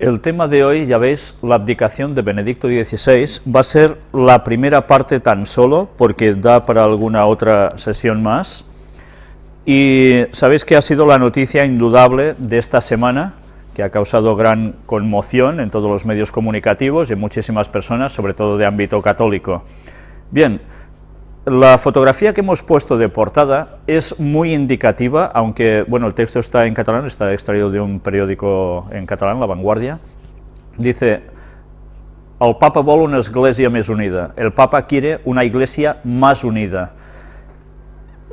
El tema de hoy, ya veis, la abdicación de Benedicto XVI, va a ser la primera parte tan solo, porque da para alguna otra sesión más, y sabéis que ha sido la noticia indudable de esta semana, que ha causado gran conmoción en todos los medios comunicativos y en muchísimas personas, sobre todo de ámbito católico. Bien, la fotografía que hemos puesto de portada es muy indicativa, aunque, bueno, el texto está en catalán, está extraído de un periódico en catalán, La Vanguardia. Dice: el Papa vol una iglesia más unida, el Papa quiere una iglesia más unida.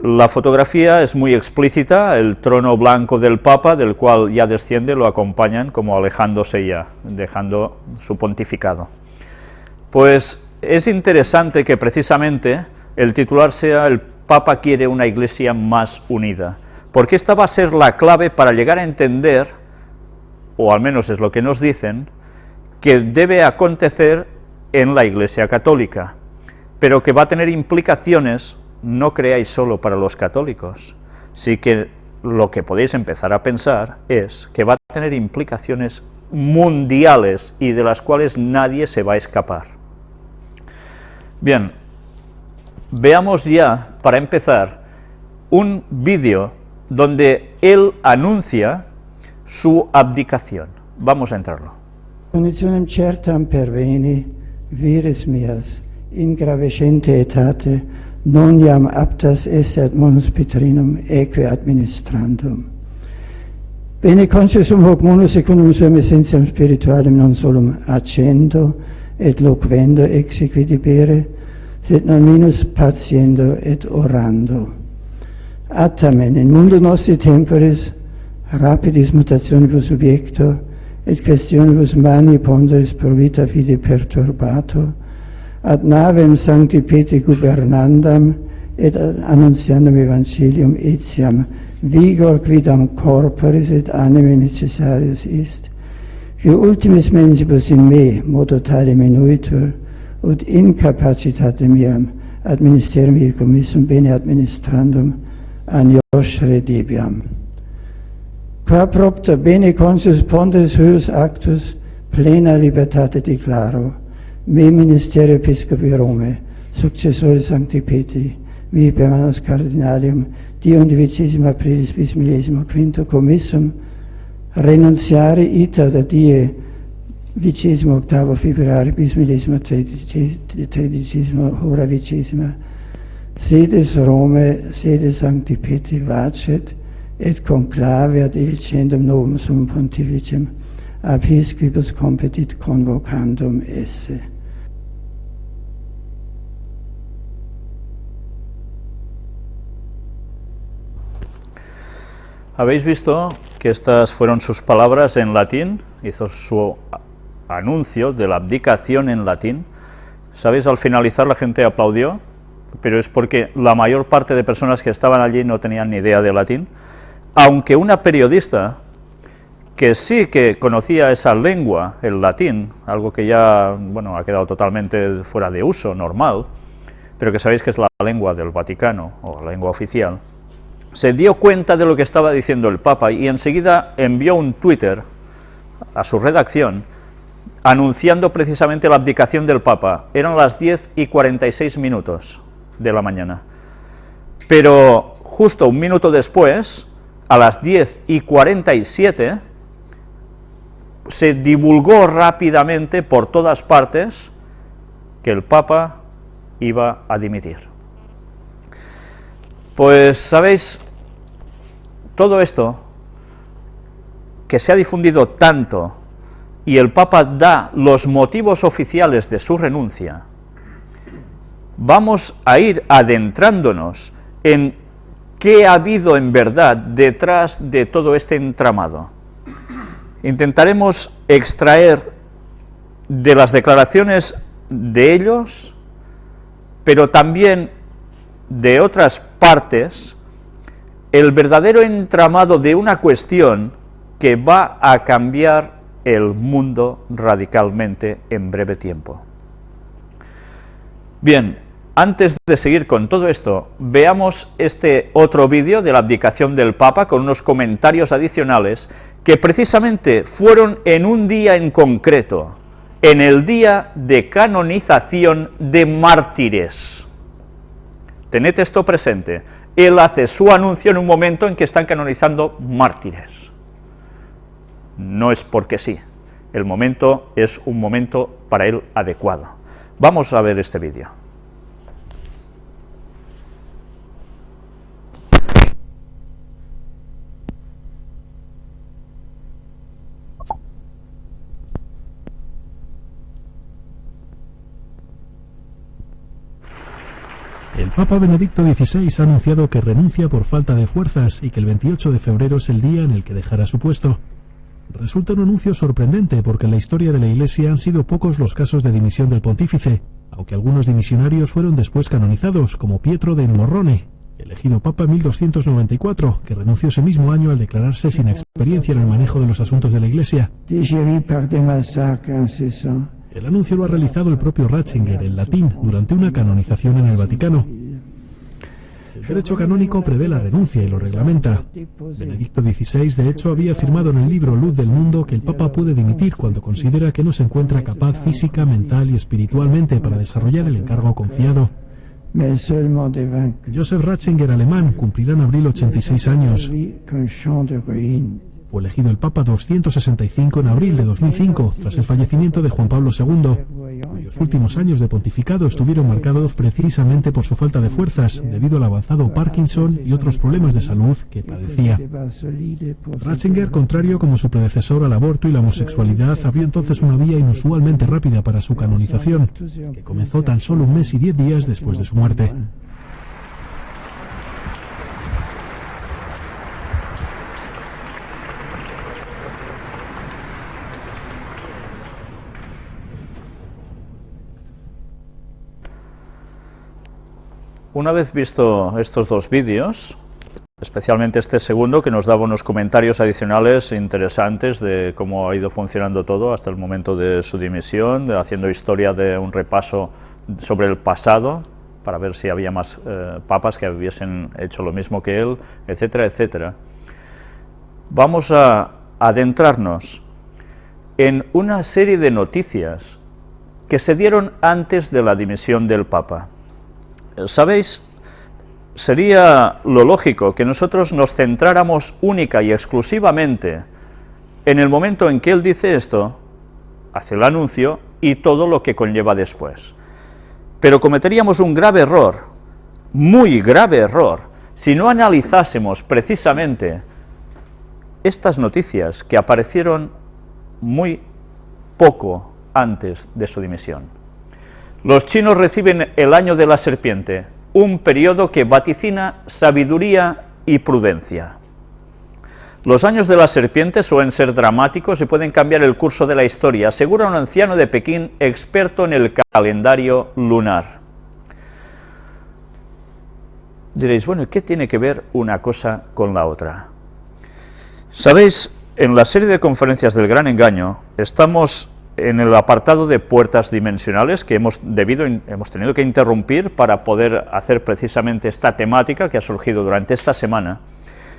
La fotografía es muy explícita, el trono blanco del Papa, del cual ya desciende, lo acompañan como alejándose ya, dejando su pontificado. Pues es interesante que precisamente el titular sea "El Papa quiere una iglesia más unida", porque esta va a ser la clave para llegar a entender, o al menos es lo que nos dicen, que debe acontecer en la Iglesia Católica, pero que va a tener implicaciones, no creáis solo para los católicos, sí que lo que podéis empezar a pensar es que va a tener implicaciones mundiales y de las cuales nadie se va a escapar. Bien, veamos ya, para empezar, un vídeo donde él anuncia su abdicación. Vamos a entrarlo. Conditionem certam perveni, vires meas, in gravescente etate, non iam aptas esse ad munus Petrinum eque administrandum. Bene conscius hoc munus secundum suam essentiam spiritualem non solum accendo et loquendo exequi debere, sed non minus patiendo et orando. Attamen, in mundo nostri temporis, rapidis mutationibus subiecto, et questionibus mani ponderis pro vita fide perturbato, ad navem sancti Petri gubernandam, et annuntiandum evangelium etiam vigor quidam corporis et anime necessarius est, qui ultimis mensibus in me modo tale minuitur, ut incapacitate meam ad ministerium ii commissum bene administrandum anioscere debiam. Qua propter bene conscius ponderis huius actus plena libertate declaro, me ministerio episcopi Rome, successore Sancti Petri, mihi per manus cardinalium, die 11 aprilis bis 15 commissum, renunziare ita da die 28 februari bis 13 hora 20, sedes Rome, sede Sancti Petri vacet, et conclave ad elicendum novum sum pontificem, ab his quibus competit convocandum esse. Habéis visto que estas fueron sus palabras en latín, hizo su anuncio de la abdicación en latín. ¿Sabéis? Al finalizar la gente aplaudió, pero es porque la mayor parte de personas que estaban allí no tenían ni idea de latín, aunque una periodista que sí que conocía esa lengua, el latín, algo que ya, bueno, ha quedado totalmente fuera de uso, normal, pero que sabéis que es la lengua del Vaticano, o la lengua oficial, se dio cuenta de lo que estaba diciendo el Papa y enseguida envió un Twitter a su redacción anunciando precisamente la abdicación del Papa. Eran las 10:46 de la mañana. Pero justo un minuto después, a las 10:47, se divulgó rápidamente por todas partes que el Papa iba a dimitir. Pues, ¿sabéis? Todo esto, que se ha difundido tanto, y el Papa da los motivos oficiales de su renuncia, vamos a ir adentrándonos en qué ha habido en verdad detrás de todo este entramado. Intentaremos extraer de las declaraciones de ellos, pero también de otras partes, el verdadero entramado de una cuestión que va a cambiar el mundo radicalmente en breve tiempo. Bien, antes de seguir con todo esto, veamos este otro vídeo de la abdicación del Papa con unos comentarios adicionales que precisamente fueron en un día en concreto, en el día de canonización de mártires. Tened esto presente, él hace su anuncio en un momento en que están canonizando mártires. No es porque sí, el momento es un momento para él adecuado. Vamos a ver este vídeo. El Papa Benedicto XVI ha anunciado que renuncia por falta de fuerzas y que el 28 de febrero es el día en el que dejará su puesto. Resulta un anuncio sorprendente porque en la historia de la Iglesia han sido pocos los casos de dimisión del pontífice, aunque algunos dimisionarios fueron después canonizados, como Pietro de Morrone, elegido Papa en 1294, que renunció ese mismo año al declararse sin experiencia en el manejo de los asuntos de la Iglesia. El anuncio lo ha realizado el propio Ratzinger en latín durante una canonización en el Vaticano. El derecho canónico prevé la renuncia y lo reglamenta. Benedicto XVI, de hecho, había afirmado en el libro Luz del Mundo que el Papa puede dimitir cuando considera que no se encuentra capaz física, mental y espiritualmente para desarrollar el encargo confiado. Joseph Ratzinger, alemán, cumplirá en abril 86 años. Fue elegido el Papa 265 en abril de 2005, tras el fallecimiento de Juan Pablo II, cuyos últimos años de pontificado estuvieron marcados precisamente por su falta de fuerzas, debido al avanzado Parkinson y otros problemas de salud que padecía. Ratzinger, contrario como su predecesor al aborto y la homosexualidad, abrió entonces una vía inusualmente rápida para su canonización, que comenzó tan solo un mes y 10 días después de su muerte. Una vez visto estos dos vídeos, especialmente este segundo que nos daba unos comentarios adicionales interesantes de cómo ha ido funcionando todo hasta el momento de su dimisión, haciendo historia de un repaso sobre el pasado, para ver si había más papas que hubiesen hecho lo mismo que él, etcétera, etcétera. Vamos a adentrarnos en una serie de noticias que se dieron antes de la dimisión del Papa. ¿Sabéis? Sería lo lógico que nosotros nos centráramos única y exclusivamente en el momento en que él dice esto, hace el anuncio y todo lo que conlleva después. Pero cometeríamos un grave error, muy grave error, si no analizásemos precisamente estas noticias que aparecieron muy poco antes de su dimisión. Los chinos reciben el año de la serpiente, un periodo que vaticina sabiduría y prudencia. Los años de la serpiente suelen ser dramáticos y pueden cambiar el curso de la historia, asegura un anciano de Pekín experto en el calendario lunar. Diréis, bueno, ¿y qué tiene que ver una cosa con la otra? ¿Sabéis? En la serie de conferencias del Gran Engaño estamos en el apartado de puertas dimensionales que hemos tenido que interrumpir para poder hacer precisamente esta temática que ha surgido durante esta semana,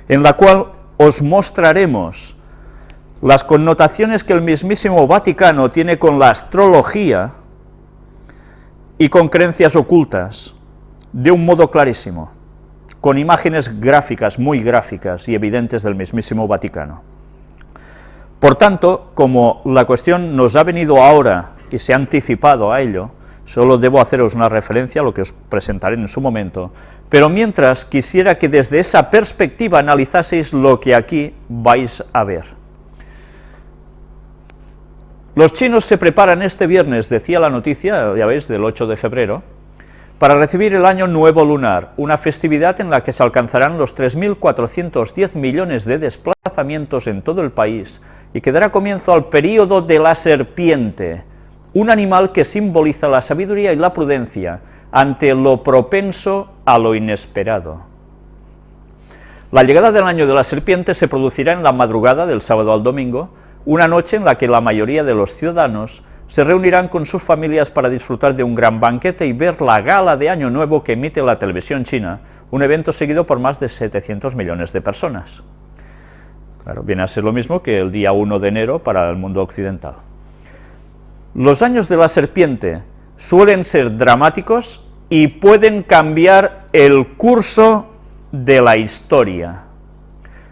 en la cual os mostraremos las connotaciones que el mismísimo Vaticano tiene con la astrología y con creencias ocultas, de un modo clarísimo, con imágenes gráficas, muy gráficas y evidentes del mismísimo Vaticano. Por tanto, como la cuestión nos ha venido ahora y se ha anticipado a ello, solo debo haceros una referencia a lo que os presentaré en su momento, pero mientras quisiera que desde esa perspectiva analizaseis lo que aquí vais a ver. Los chinos se preparan este viernes, decía la noticia, ya veis, del 8 de febrero, para recibir el Año Nuevo Lunar, una festividad en la que se alcanzarán los 3.410 millones de desplazamientos en todo el país, y que dará comienzo al período de la serpiente, un animal que simboliza la sabiduría y la prudencia ante lo propenso a lo inesperado. La llegada del año de la serpiente se producirá en la madrugada del sábado al domingo, una noche en la que la mayoría de los ciudadanos se reunirán con sus familias para disfrutar de un gran banquete y ver la gala de Año Nuevo que emite la televisión china, un evento seguido por más de 700 millones de personas. Claro, viene a ser lo mismo que el día 1 de enero para el mundo occidental. Los años de la serpiente suelen ser dramáticos y pueden cambiar el curso de la historia.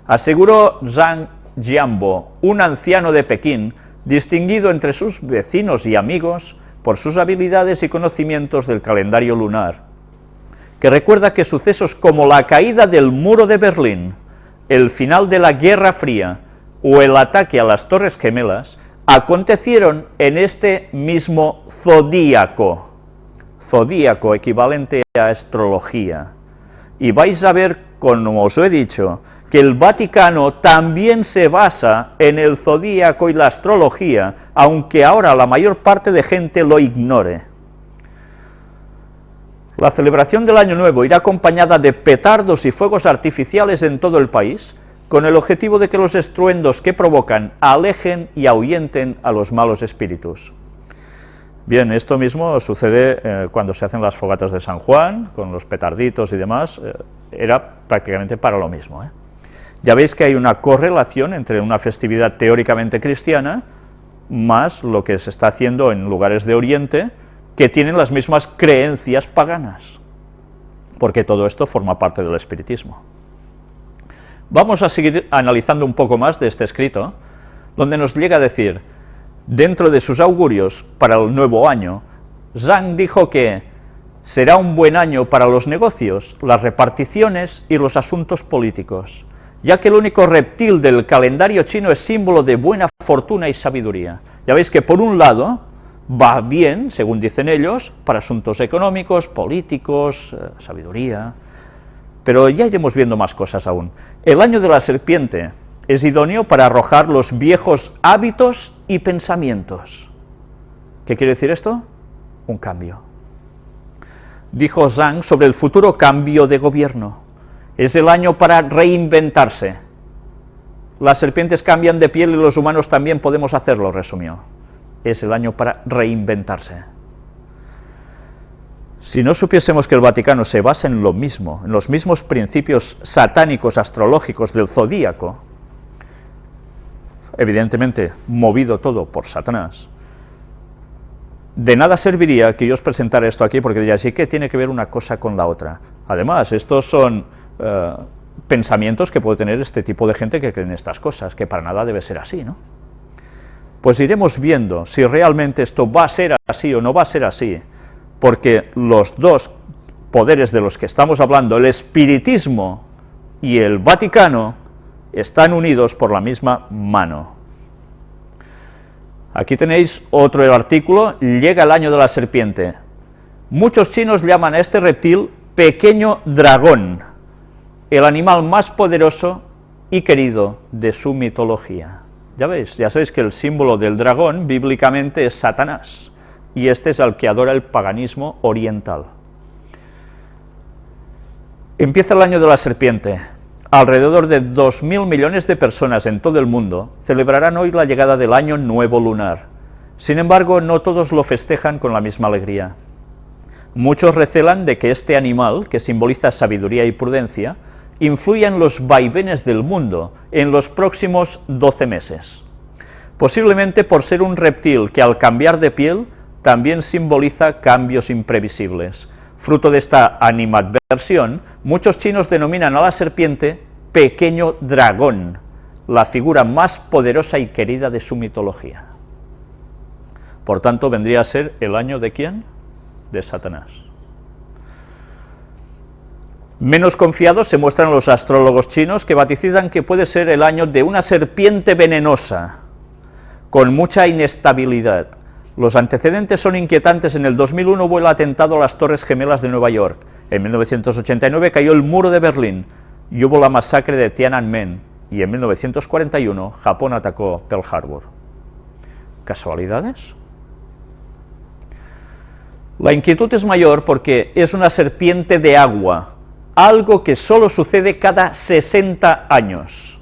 Aseguró Zhang Jianbo, un anciano de Pekín, distinguido entre sus vecinos y amigos por sus habilidades y conocimientos del calendario lunar, que recuerda que sucesos como la caída del muro de Berlín, el final de la Guerra Fría o el ataque a las Torres Gemelas acontecieron en este mismo zodíaco, equivalente a astrología. Y vais a ver, como os he dicho, que el Vaticano también se basa en el zodíaco y la astrología, aunque ahora la mayor parte de gente lo ignore. La celebración del Año Nuevo irá acompañada de petardos y fuegos artificiales en todo el país, con el objetivo de que los estruendos que provocan alejen y ahuyenten a los malos espíritus. Bien, esto mismo sucede cuando se hacen las fogatas de San Juan, con los petarditos y demás, era prácticamente para lo mismo. Ya veis que hay una correlación entre una festividad teóricamente cristiana más lo que se está haciendo en lugares de Oriente que tienen las mismas creencias paganas, porque todo esto forma parte del espiritismo. Vamos a seguir analizando un poco más de este escrito, donde nos llega a decir, dentro de sus augurios para el nuevo año, Zhang dijo que será un buen año para los negocios, las reparticiones y los asuntos políticos, ya que el único reptil del calendario chino es símbolo de buena fortuna y sabiduría. Ya veis que por un lado va bien, según dicen ellos, para asuntos económicos, políticos, sabiduría, pero ya iremos viendo más cosas aún. El año de la serpiente es idóneo para arrojar los viejos hábitos y pensamientos. ¿Qué quiere decir esto? Un cambio. Dijo Zhang sobre el futuro cambio de gobierno. Es el año para reinventarse. Las serpientes cambian de piel y los humanos también podemos hacerlo, resumió. Es el año para reinventarse. Si no supiésemos que el Vaticano se basa en lo mismo, en los mismos principios satánicos astrológicos del zodíaco, evidentemente movido todo por Satanás, de nada serviría que yo os presentara esto aquí, porque diría, sí que tiene que ver una cosa con la otra. Además, estos son pensamientos que puede tener este tipo de gente que cree en estas cosas, que para nada debe ser así, ¿no? Pues iremos viendo si realmente esto va a ser así o no va a ser así, porque los dos poderes de los que estamos hablando, el espiritismo y el Vaticano, están unidos por la misma mano. Aquí tenéis otro artículo, llega el año de la serpiente. Muchos chinos llaman a este reptil pequeño dragón, el animal más poderoso y querido de su mitología. Ya sabéis que el símbolo del dragón bíblicamente es Satanás, y este es al que adora el paganismo oriental. Empieza el año de la serpiente. Alrededor de 2.000 millones de personas en todo el mundo celebrarán hoy la llegada del año nuevo lunar. Sin embargo, no todos lo festejan con la misma alegría. Muchos recelan de que este animal, que simboliza sabiduría y prudencia, influya en los vaivenes del mundo en los próximos 12 meses. Posiblemente por ser un reptil que al cambiar de piel también simboliza cambios imprevisibles. Fruto de esta animadversión, muchos chinos denominan a la serpiente pequeño dragón, la figura más poderosa y querida de su mitología. Por tanto, vendría a ser el año ¿de quién? De Satanás. Menos confiados se muestran los astrólogos chinos, que vaticinan que puede ser el año de una serpiente venenosa, con mucha inestabilidad. Los antecedentes son inquietantes. En el 2001 hubo el atentado a las Torres Gemelas de Nueva York, en 1989 cayó el muro de Berlín, y hubo la masacre de Tiananmen, y en 1941 Japón atacó Pearl Harbor. ¿Casualidades? La inquietud es mayor porque es una serpiente de agua, algo que solo sucede cada 60 años.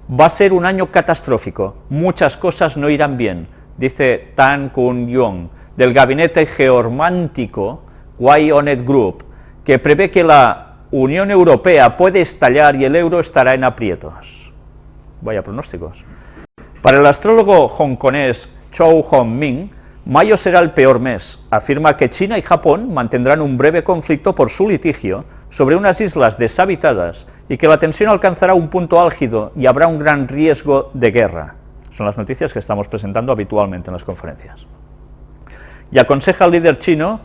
Va a ser un año catastrófico, muchas cosas no irán bien, dice Tan Kun-yong, del gabinete geomántico Y-ONET Group, que prevé que la Unión Europea puede estallar y el euro estará en aprietos. Vaya pronósticos. Para el astrólogo hongkonés Chou Hong-min, mayo será el peor mes. Afirma que China y Japón mantendrán un breve conflicto por su litigio sobre unas islas deshabitadas y que la tensión alcanzará un punto álgido y habrá un gran riesgo de guerra. Son las noticias que estamos presentando habitualmente en las conferencias. Y aconseja al líder chino,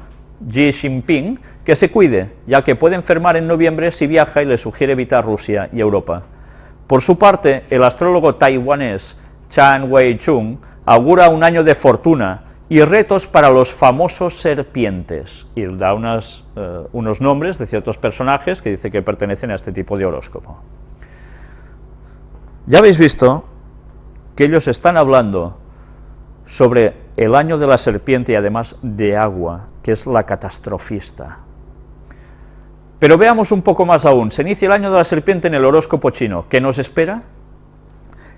Xi Jinping, que se cuide, ya que puede enfermar en noviembre si viaja, y le sugiere evitar Rusia y Europa. Por su parte, el astrólogo taiwanés Chan Wei-chung augura un año de fortuna y retos para los famosos serpientes, y da unos nombres de ciertos personajes que dice que pertenecen a este tipo de horóscopo. Ya habéis visto que ellos están hablando sobre el año de la serpiente y además de agua, que es la catastrofista. Pero veamos un poco más aún. Se inicia el año de la serpiente en el horóscopo chino. ¿Qué nos espera?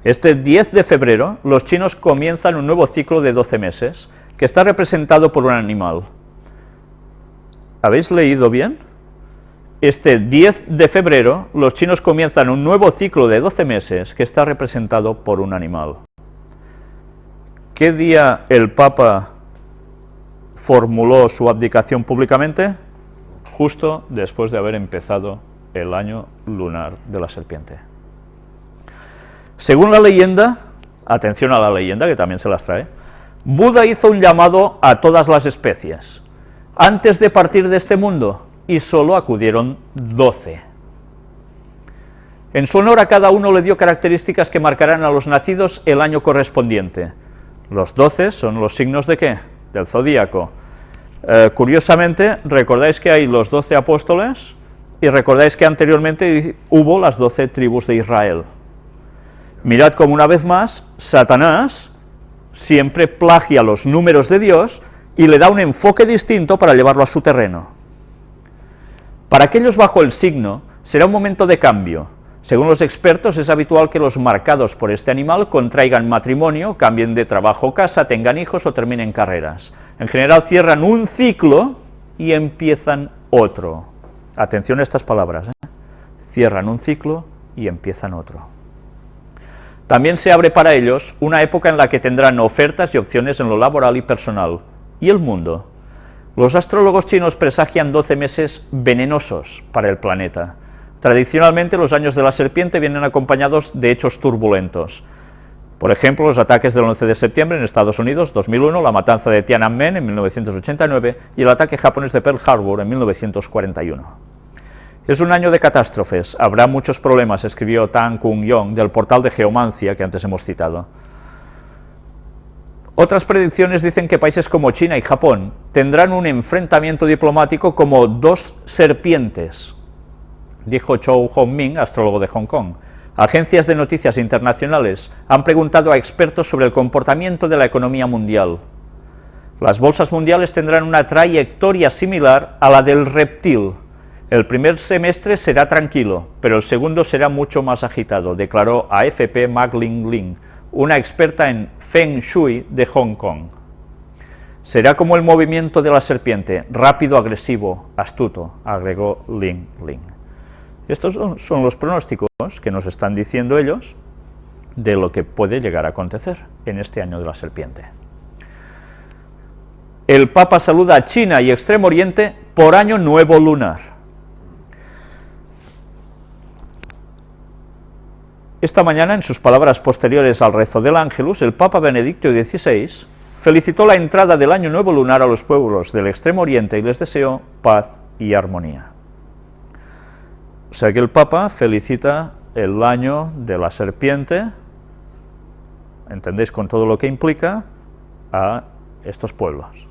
Este 10 de febrero, los chinos comienzan un nuevo ciclo de 12 meses, que está representado por un animal. ¿Habéis leído bien? Este 10 de febrero, los chinos comienzan un nuevo ciclo de 12 meses, que está representado por un animal. ¿Qué día el Papa formuló su abdicación públicamente? Justo después de haber empezado el año lunar de la serpiente. Según la leyenda, atención a la leyenda que también se las trae, Buda hizo un llamado a todas las especies antes de partir de este mundo y solo acudieron 12. En su honor a cada uno le dio características que marcarán a los nacidos el año correspondiente. Los 12 son los signos ¿de qué? Del zodíaco. Curiosamente, recordáis que hay los 12 apóstoles y recordáis que anteriormente hubo las 12 tribus de Israel. Mirad cómo una vez más Satanás siempre plagia los números de Dios y le da un enfoque distinto para llevarlo a su terreno. Para aquellos bajo el signo será un momento de cambio. Según los expertos, es habitual que los marcados por este animal contraigan matrimonio, cambien de trabajo o casa, tengan hijos o terminen carreras. En general cierran un ciclo y empiezan otro. Atención a estas palabras, ¿eh? Cierran un ciclo y empiezan otro. También se abre para ellos una época en la que tendrán ofertas y opciones en lo laboral y personal. ¿Y el mundo? Los astrólogos chinos presagian 12 meses venenosos para el planeta. Tradicionalmente, los años de la serpiente vienen acompañados de hechos turbulentos. Por ejemplo, los ataques del 11 de septiembre en Estados Unidos, 2001, la matanza de Tiananmen en 1989 y el ataque japonés de Pearl Harbor en 1941. Es un año de catástrofes, habrá muchos problemas, escribió Tan Kun-yong del portal de Geomancia que antes hemos citado. Otras predicciones dicen que países como China y Japón tendrán un enfrentamiento diplomático como dos serpientes, dijo Chou Hong-min, astrólogo de Hong Kong. Agencias de noticias internacionales han preguntado a expertos sobre el comportamiento de la economía mundial. Las bolsas mundiales tendrán una trayectoria similar a la del reptil. El primer semestre será tranquilo, pero el segundo será mucho más agitado, declaró a AFP Mag Ling Ling, una experta en Feng Shui de Hong Kong. Será como el movimiento de la serpiente, rápido, agresivo, astuto, agregó Ling Ling. Estos son los pronósticos que nos están diciendo ellos de lo que puede llegar a acontecer en este año de la serpiente. El Papa saluda a China y Extremo Oriente por año nuevo lunar. Esta mañana, en sus palabras posteriores al rezo del Ángelus, el Papa Benedicto XVI felicitó la entrada del año nuevo lunar a los pueblos del Extremo Oriente y les deseó paz y armonía. O sea que el Papa felicita el año de la serpiente, entendéis con todo lo que implica, a estos pueblos.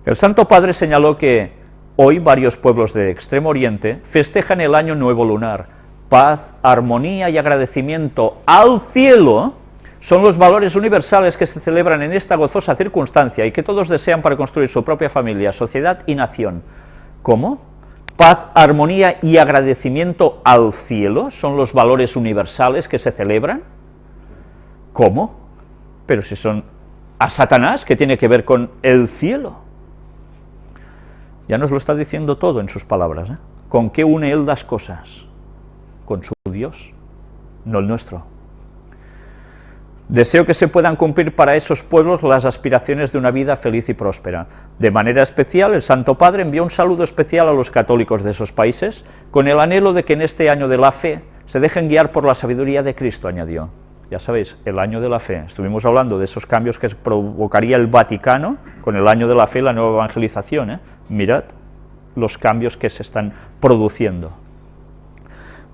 El Santo Padre señaló que hoy varios pueblos de Extremo Oriente festejan el año nuevo lunar. Paz, armonía y agradecimiento al cielo son los valores universales que se celebran en esta gozosa circunstancia y que todos desean para construir su propia familia, sociedad y nación. ¿Cómo? Paz, armonía y agradecimiento al cielo son los valores universales que se celebran. ¿Cómo? Pero si son a Satanás, que tiene que ver con el cielo. Ya nos lo está diciendo todo en sus palabras, ¿eh? ¿Con qué une él las cosas? Con su Dios, no el nuestro. Deseo que se puedan cumplir para esos pueblos las aspiraciones de una vida feliz y próspera. De manera especial, el Santo Padre envió un saludo especial a los católicos de esos países, con el anhelo de que en este año de la fe se dejen guiar por la sabiduría de Cristo, añadió. Ya sabéis, el año de la fe. Estuvimos hablando de esos cambios que provocaría el Vaticano con el año de la fe y la nueva evangelización, ¿eh? Mirad los cambios que se están produciendo.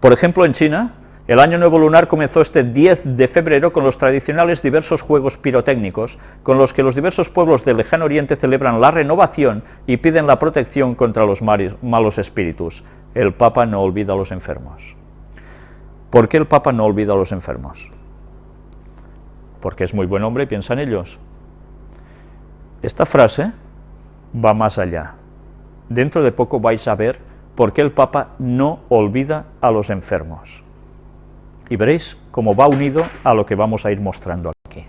Por ejemplo, en China, el año nuevo lunar comenzó este 10 de febrero con los tradicionales diversos juegos pirotécnicos, con los que los diversos pueblos del lejano oriente celebran la renovación y piden la protección contra los malos espíritus. El Papa no olvida a los enfermos. ¿Por qué el Papa no olvida a los enfermos? Porque es muy buen hombre y piensa en ellos. Esta frase va más allá. Dentro de poco vais a ver por qué el Papa no olvida a los enfermos. Y veréis cómo va unido a lo que vamos a ir mostrando aquí.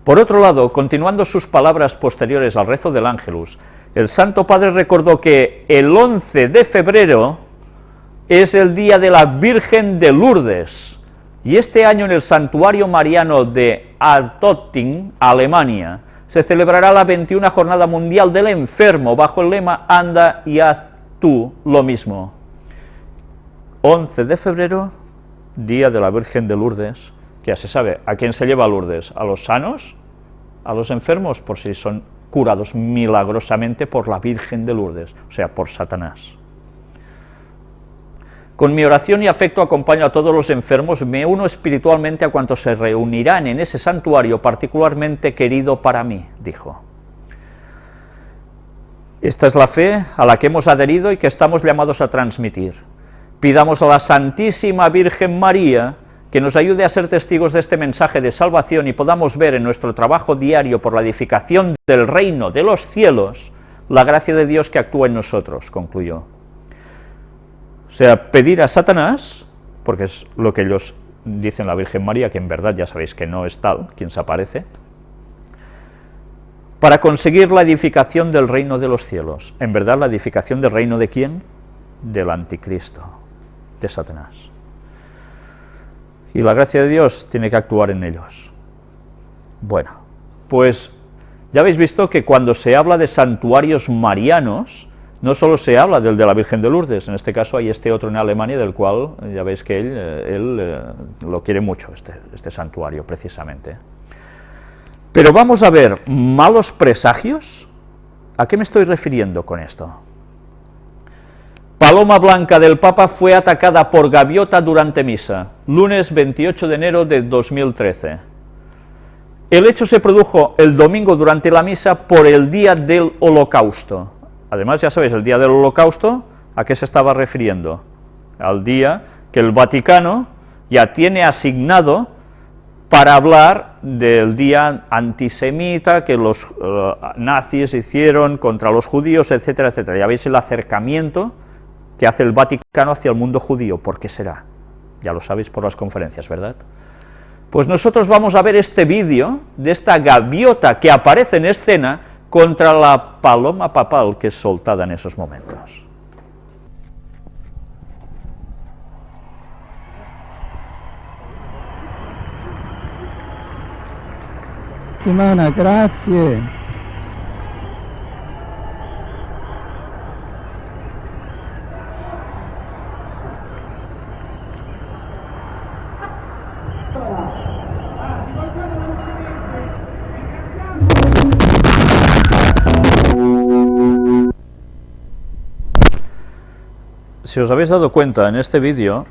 Por otro lado, continuando sus palabras posteriores al rezo del Ángelus, el Santo Padre recordó que el 11 de febrero es el día de la Virgen de Lourdes, y este año en el Santuario Mariano de Altötting, Alemania, se celebrará la 21 Jornada Mundial del Enfermo, bajo el lema Anda y haz tú lo mismo. 11 de febrero, día de la Virgen de Lourdes, que ya se sabe, ¿a quién se lleva a Lourdes? ¿A los sanos? ¿A los enfermos? Por si son curados milagrosamente por la Virgen de Lourdes, o sea, por Satanás. Con mi oración y afecto acompaño a todos los enfermos, me uno espiritualmente a cuantos se reunirán en ese santuario particularmente querido para mí, dijo. Esta es la fe a la que hemos adherido y que estamos llamados a transmitir. Pidamos a la Santísima Virgen María que nos ayude a ser testigos de este mensaje de salvación y podamos ver en nuestro trabajo diario por la edificación del reino de los cielos la gracia de Dios que actúa en nosotros, concluyó. O sea, pedir a Satanás, porque es lo que ellos dicen la Virgen María, que en verdad ya sabéis que no es tal, quien se aparece, para conseguir la edificación del reino de los cielos. En verdad, la edificación del reino de ¿quién? Del anticristo, de Satanás. Y la gracia de Dios tiene que actuar en ellos. Bueno, pues ya habéis visto que cuando se habla de santuarios marianos, no solo se habla del de la Virgen de Lourdes, en este caso hay este otro en Alemania, del cual ya veis que él lo quiere mucho, este santuario precisamente. Pero vamos a ver, ¿malos presagios? ¿A qué me estoy refiriendo con esto? Paloma blanca del Papa fue atacada por gaviota durante misa, lunes 28 de enero de 2013. El hecho se produjo el domingo durante la misa por el día del Holocausto. Además, ya sabéis, el día del Holocausto, ¿a qué se estaba refiriendo? Al día que el Vaticano ya tiene asignado para hablar del día antisemita que los nazis hicieron contra los judíos, etcétera, etcétera. Ya veis el acercamiento que hace el Vaticano hacia el mundo judío. ¿Por qué será? Ya lo sabéis por las conferencias, ¿verdad? Pues nosotros vamos a ver este vídeo de esta gaviota que aparece en escena contra la paloma papal que es soltada en esos momentos. Settimana, grazie. Si os habéis dado cuenta, en este vídeo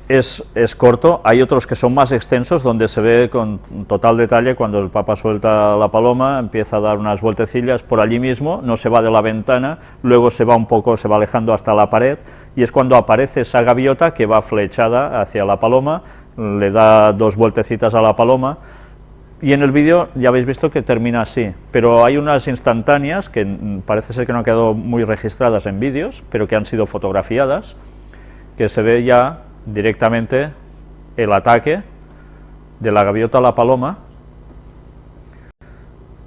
es corto, hay otros que son más extensos, donde se ve con total detalle cuando el Papa suelta la paloma, empieza a dar unas vueltecillas por allí mismo, no se va de la ventana, luego se va un poco, se va alejando hasta la pared, y es cuando aparece esa gaviota que va flechada hacia la paloma, le da dos vueltecitas a la paloma, y en el vídeo ya habéis visto que termina así, pero hay unas instantáneas que parece ser que no han quedado muy registradas en vídeos, pero que han sido fotografiadas, que se ve ya directamente el ataque de la gaviota a la paloma,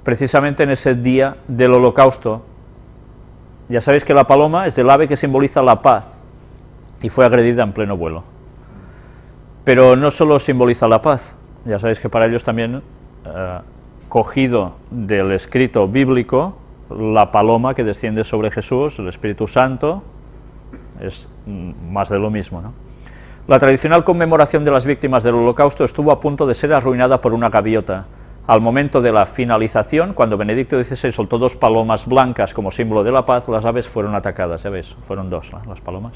precisamente en ese día del Holocausto. Ya sabéis que la paloma es el ave que simboliza la paz, y fue agredida en pleno vuelo. Pero no solo simboliza la paz, ya sabéis que para ellos también, cogido del escrito bíblico, la paloma que desciende sobre Jesús, el Espíritu Santo, es más de lo mismo, ¿no? La tradicional conmemoración de las víctimas del Holocausto estuvo a punto de ser arruinada por una gaviota. Al momento de la finalización, cuando Benedicto XVI soltó 2 palomas blancas como símbolo de la paz, las aves fueron atacadas, ya veis, fueron 2, ¿no?, las palomas.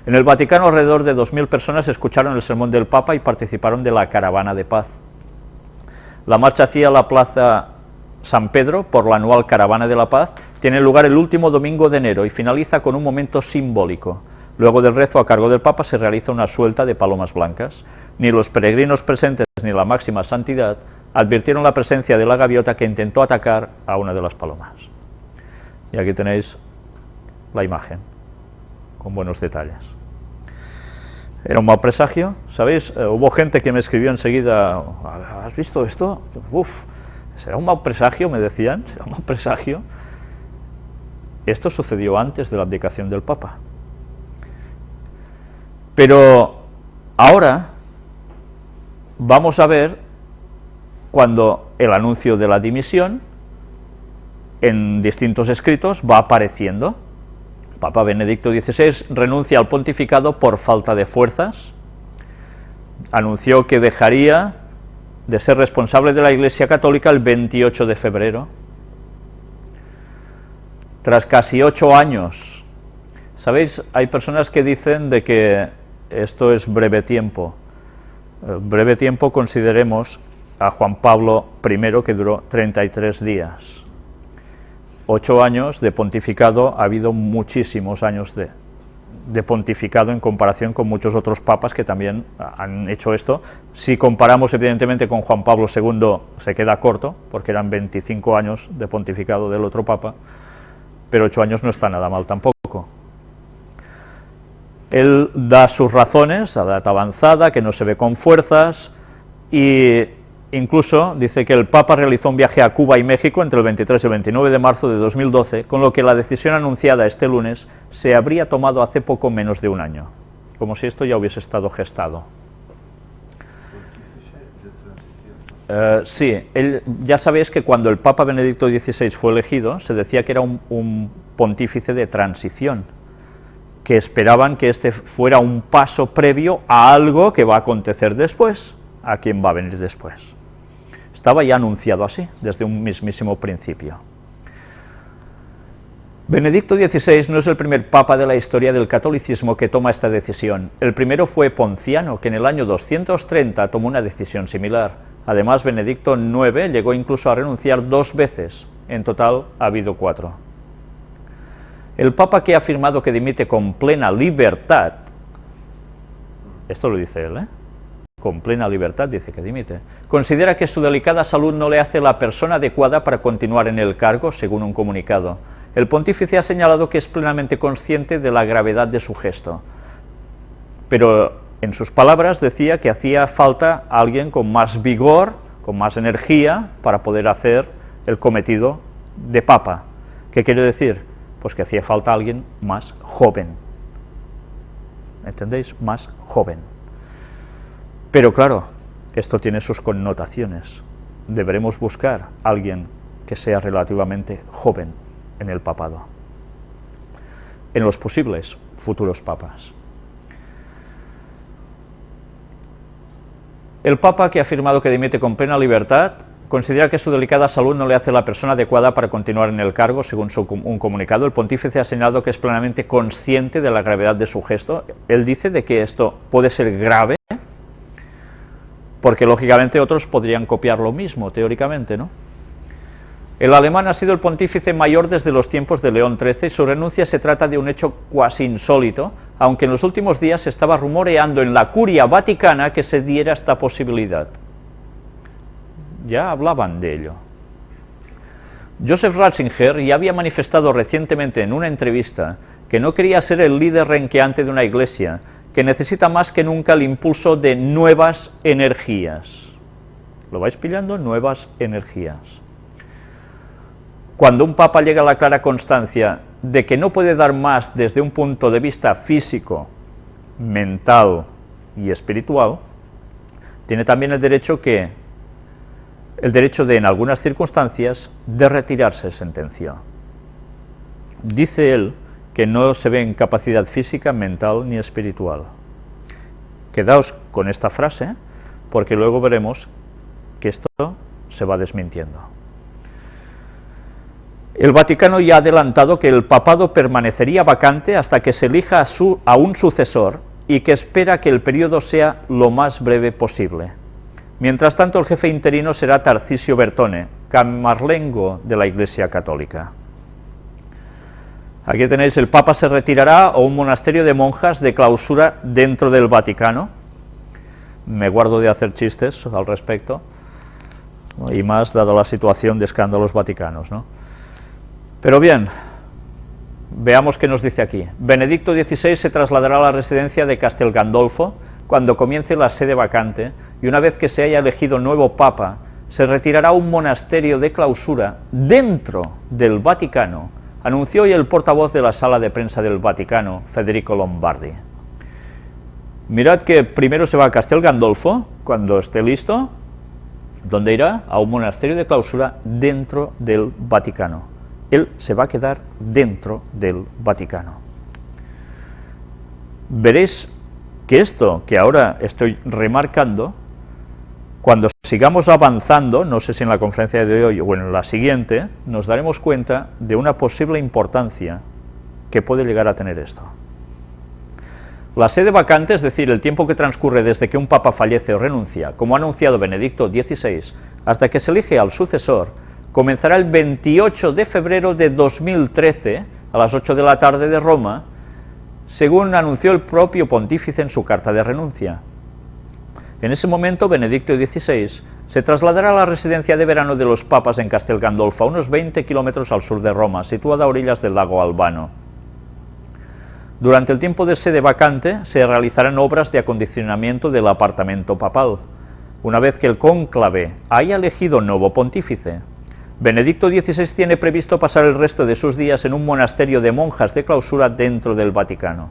En el Vaticano alrededor de 2000 personas escucharon el sermón del Papa y participaron de la caravana de paz. La marcha hacia la Plaza San Pedro, por la anual Caravana de la Paz, tiene lugar el último domingo de enero y finaliza con un momento simbólico. Luego del rezo a cargo del Papa se realiza una suelta de palomas blancas. Ni los peregrinos presentes ni la máxima santidad advirtieron la presencia de la gaviota que intentó atacar a una de las palomas. Y aquí tenéis la imagen, con buenos detalles. ¿Era un mal presagio? ¿Sabéis? Hubo gente que me escribió enseguida, ¿has visto esto? Uf, ¿será un mal presagio? Me decían, ¿será un mal presagio? Esto sucedió antes de la abdicación del Papa. Pero ahora vamos a ver cuando el anuncio de la dimisión en distintos escritos va apareciendo. Papa Benedicto XVI renuncia al pontificado por falta de fuerzas, anunció que dejaría de ser responsable de la Iglesia Católica el 28 de febrero. Tras casi 8 años, ¿sabéis? Hay personas que dicen de que esto es breve tiempo. Breve tiempo consideremos a Juan Pablo I, que duró 33 días. 8 años de pontificado, ha habido muchísimos años de pontificado en comparación con muchos otros papas que también han hecho esto. Si comparamos evidentemente con Juan Pablo II, se queda corto, porque eran 25 años de pontificado del otro papa, pero 8 años no está nada mal tampoco. Él da sus razones a edad avanzada, que no se ve con fuerzas, y incluso dice que el Papa realizó un viaje a Cuba y México entre el 23 y el 29 de marzo de 2012, con lo que la decisión anunciada este lunes se habría tomado hace poco menos de un año, como si esto ya hubiese estado gestado. Sí, ya sabéis que cuando el Papa Benedicto XVI fue elegido, se decía que era un pontífice de transición, que esperaban que este fuera un paso previo a algo que va a acontecer después, a quien va a venir después. Estaba ya anunciado así, desde un mismísimo principio. Benedicto XVI no es el primer papa de la historia del catolicismo que toma esta decisión. El primero fue Ponciano, que en el año 230 tomó una decisión similar. Además, Benedicto IX llegó incluso a renunciar 2 veces. En total, ha habido 4. El Papa que ha afirmado que dimite con plena libertad, esto lo dice él, con plena libertad dice que dimite, considera que su delicada salud no le hace la persona adecuada para continuar en el cargo, según un comunicado. El pontífice ha señalado que es plenamente consciente de la gravedad de su gesto, pero en sus palabras decía que hacía falta alguien con más vigor, con más energía, para poder hacer el cometido de Papa. ¿Qué quiere decir? Pues que hacía falta alguien más joven, ¿entendéis? Más joven. Pero claro, esto tiene sus connotaciones. Deberemos buscar a alguien que sea relativamente joven en el papado, en los posibles futuros papas. El Papa, que ha afirmado que dimite con plena libertad, considera que su delicada salud no le hace la persona adecuada para continuar en el cargo, según un comunicado. El pontífice ha señalado que es plenamente consciente de la gravedad de su gesto. Él dice de que esto puede ser grave, porque lógicamente otros podrían copiar lo mismo, teóricamente, ¿no? El alemán ha sido el pontífice mayor desde los tiempos de León XIII y su renuncia se trata de un hecho cuasi insólito, aunque en los últimos días se estaba rumoreando en la curia vaticana que se diera esta posibilidad. Ya hablaban de ello. Joseph Ratzinger ya había manifestado recientemente en una entrevista que no quería ser el líder renqueante de una iglesia, que necesita más que nunca el impulso de nuevas energías. ¿Lo vais pillando? Nuevas energías. cuando un papa llega a la clara constancia de que no puede dar más desde un punto de vista físico, mental y espiritual, tiene también el derecho de, en algunas circunstancias, de retirarse sentencia. Dice él que no se ve en capacidad física, mental ni espiritual. Quedaos con esta frase, porque luego veremos que esto se va desmintiendo. El Vaticano ya ha adelantado que el papado permanecería vacante hasta que se elija a un sucesor y que espera que el periodo sea lo más breve posible. Mientras tanto, el jefe interino será Tarcisio Bertone, camarlengo de la Iglesia Católica. Aquí tenéis, el Papa se retirará a un monasterio de monjas de clausura dentro del Vaticano. Me guardo de hacer chistes al respecto, ¿no? Y más dada la situación de escándalos vaticanos, ¿no? Pero bien, veamos qué nos dice aquí. Benedicto XVI se trasladará a la residencia de Castel Gandolfo cuando comience la sede vacante, y una vez que se haya elegido nuevo Papa, se retirará a un monasterio de clausura dentro del Vaticano, anunció hoy el portavoz de la sala de prensa del Vaticano, Federico Lombardi. Mirad que primero se va a Castel Gandolfo, cuando esté listo, ¿dónde irá? A un monasterio de clausura dentro del Vaticano. Él se va a quedar dentro del Vaticano. Veréis que esto que ahora estoy remarcando, cuando sigamos avanzando, no sé si en la conferencia de hoy o en la siguiente, nos daremos cuenta de una posible importancia que puede llegar a tener esto. La sede vacante, es decir, el tiempo que transcurre desde que un papa fallece o renuncia, como ha anunciado Benedicto XVI, hasta que se elige al sucesor, comenzará el 28 de febrero de 2013, a las 8 de la tarde de Roma, según anunció el propio pontífice en su carta de renuncia. En ese momento, Benedicto XVI se trasladará a la residencia de verano de los papas en Castel Gandolfo, a unos 20 kilómetros al sur de Roma, situada a orillas del lago Albano. Durante el tiempo de sede vacante se realizarán obras de acondicionamiento del apartamento papal. Una vez que el cónclave haya elegido nuevo pontífice, Benedicto XVI tiene previsto pasar el resto de sus días en un monasterio de monjas de clausura dentro del Vaticano.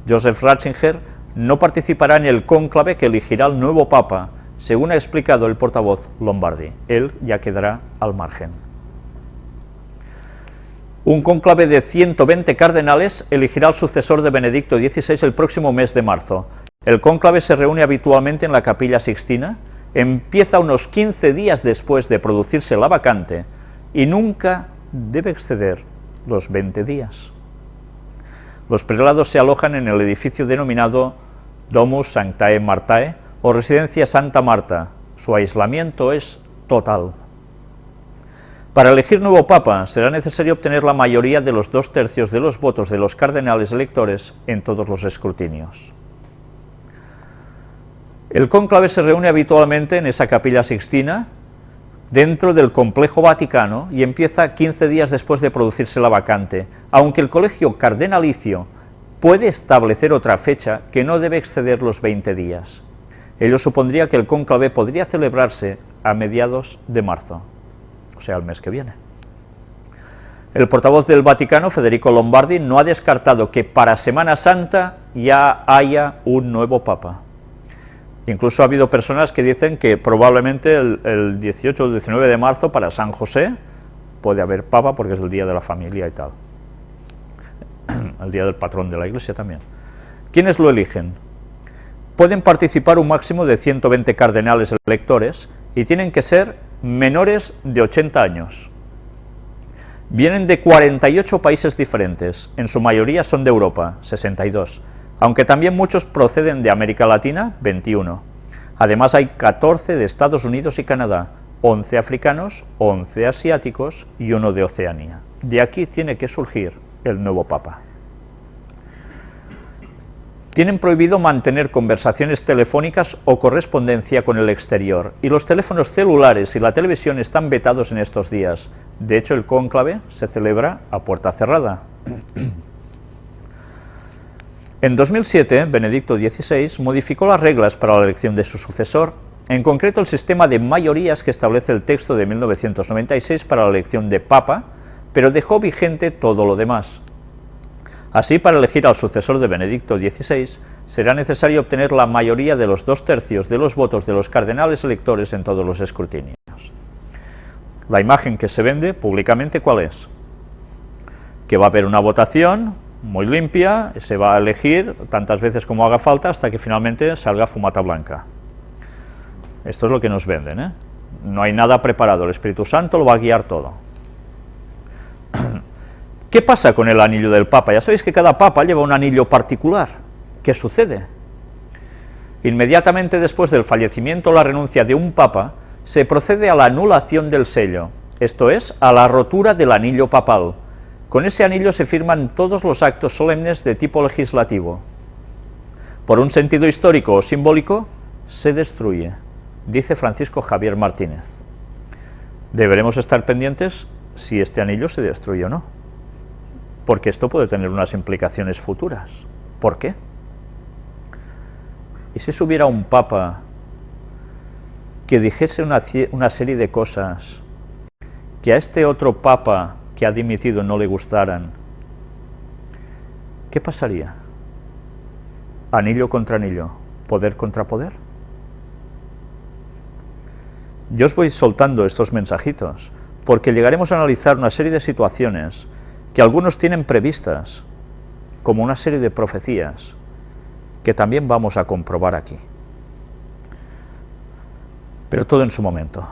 Joseph Ratzinger no participará en el cónclave que elegirá al nuevo papa, según ha explicado el portavoz Lombardi. Él ya quedará al margen. Un cónclave de 120 cardenales elegirá al sucesor de Benedicto XVI el próximo mes de marzo. El cónclave se reúne habitualmente en la Capilla Sixtina, empieza unos 15 días después de producirse la vacante y nunca debe exceder los 20 días. Los prelados se alojan en el edificio denominado Domus Sanctae Martae o Residencia Santa Marta. Su aislamiento es total. Para elegir nuevo papa será necesario obtener la mayoría de los 2/3 de los votos de los cardenales electores en todos los escrutinios. El cónclave se reúne habitualmente en esa Capilla Sixtina, dentro del complejo vaticano, y empieza 15 días después de producirse la vacante, aunque el colegio cardenalicio puede establecer otra fecha que no debe exceder los 20 días. Ello supondría que el cónclave podría celebrarse a mediados de marzo, o sea, el mes que viene. El portavoz del Vaticano, Federico Lombardi, no ha descartado que para Semana Santa ya haya un nuevo papa. Incluso ha habido personas que dicen que probablemente el 18 o el 19 de marzo para San José puede haber papa porque es el día de la familia y tal. El día del patrón de la Iglesia también. ¿Quiénes lo eligen? Pueden participar un máximo de 120 cardenales electores y tienen que ser menores de 80 años. Vienen de 48 países diferentes, en su mayoría son de Europa, 62, aunque también muchos proceden de América Latina, 21. Además hay 14 de Estados Unidos y Canadá, 11 africanos, 11 asiáticos y 1 de Oceanía. De aquí tiene que surgir el nuevo papa. Tienen prohibido mantener conversaciones telefónicas o correspondencia con el exterior, y los teléfonos celulares y la televisión están vetados en estos días. De hecho, el cónclave se celebra a puerta cerrada. En 2007, Benedicto XVI modificó las reglas para la elección de su sucesor, en concreto el sistema de mayorías que establece el texto de 1996 para la elección de Papa, pero dejó vigente todo lo demás. Así, para elegir al sucesor de Benedicto XVI, será necesario obtener la mayoría de los 2/3 de los votos de los cardenales electores en todos los escrutinios. La imagen que se vende públicamente, ¿cuál es? Que va a haber una votación muy limpia, se va a elegir tantas veces como haga falta hasta que finalmente salga fumata blanca. Esto es lo que nos venden, ¿eh? No hay nada preparado, el Espíritu Santo lo va a guiar todo. ¿Qué pasa con el anillo del Papa? Ya sabéis que cada Papa lleva un anillo particular. ¿Qué sucede? Inmediatamente después del fallecimiento o la renuncia de un Papa, se procede a la anulación del sello, esto es, a la rotura del anillo papal. Con ese anillo se firman todos los actos solemnes de tipo legislativo. Por un sentido histórico o simbólico, se destruye, dice Francisco Javier Martínez. Deberemos estar pendientes si este anillo se destruye o no, porque esto puede tener unas implicaciones futuras. ¿Por qué? ¿Y si hubiera un Papa que dijese una serie de cosas que a este otro Papa que ha dimitido no le gustaran? ¿Qué pasaría? Anillo contra anillo, poder contra poder. Yo os voy soltando estos mensajitos porque llegaremos a analizar una serie de situaciones que algunos tienen previstas, como una serie de profecías, que también vamos a comprobar aquí. Pero todo en su momento.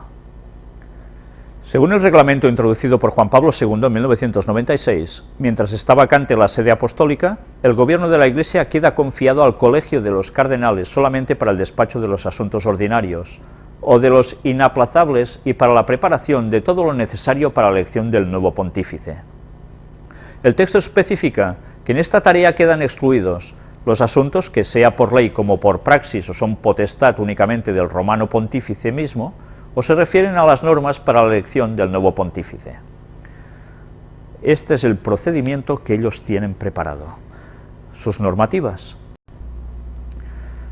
Según el reglamento introducido por Juan Pablo II en 1996, mientras está vacante la sede apostólica, el gobierno de la Iglesia queda confiado al Colegio de los Cardenales solamente para el despacho de los asuntos ordinarios, o de los inaplazables y para la preparación de todo lo necesario para la elección del nuevo pontífice. El texto especifica que en esta tarea quedan excluidos los asuntos que, sea por ley como por praxis, o son potestad únicamente del romano pontífice mismo, o se refieren a las normas para la elección del nuevo pontífice. Este es el procedimiento que ellos tienen preparado, sus normativas.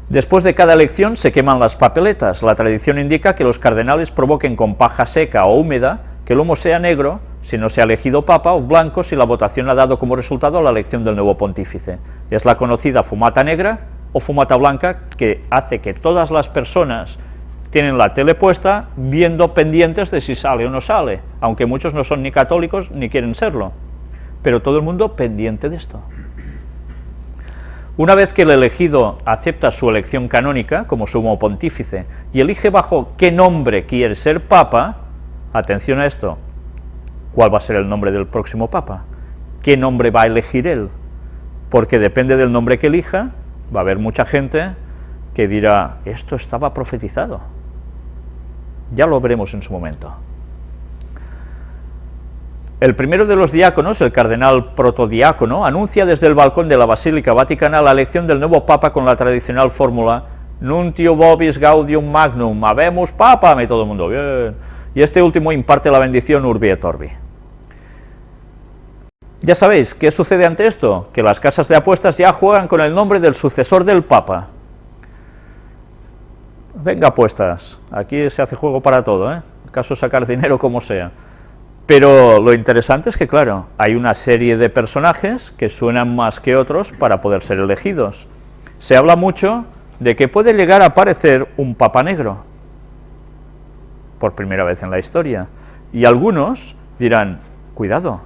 Después de cada elección se queman las papeletas. La tradición indica que los cardenales provoquen con paja seca o húmeda que el humo sea negro si no se ha elegido papa, o blanco si la votación ha dado como resultado la elección del nuevo pontífice. Es la conocida fumata negra o fumata blanca, que hace que todas las personas tienen la tele puesta viendo pendientes de si sale o no sale, aunque muchos no son ni católicos ni quieren serlo, pero todo el mundo pendiente de esto. Una vez que el elegido acepta su elección canónica como sumo pontífice y elige bajo qué nombre quiere ser papa, atención a esto, ¿cuál va a ser el nombre del próximo papa? ¿Qué nombre va a elegir él? Porque depende del nombre que elija, va a haber mucha gente que dirá, esto estaba profetizado. Ya lo veremos en su momento. El primero de los diáconos, el cardenal protodiácono, anuncia desde el balcón de la Basílica Vaticana la elección del nuevo papa con la tradicional fórmula Nuntio vobis gaudium magnum, habemus papam, y todo el mundo, bien. Y este último imparte la bendición Urbi et Orbi. Ya sabéis, ¿qué sucede ante esto? Que las casas de apuestas ya juegan con el nombre del sucesor del papa. Venga, apuestas, aquí se hace juego para todo, ¿eh? Caso sacar dinero como sea. Pero lo interesante es que, claro, hay una serie de personajes que suenan más que otros para poder ser elegidos. Se habla mucho de que puede llegar a aparecer un papa negro, por primera vez en la historia. Y algunos dirán, cuidado,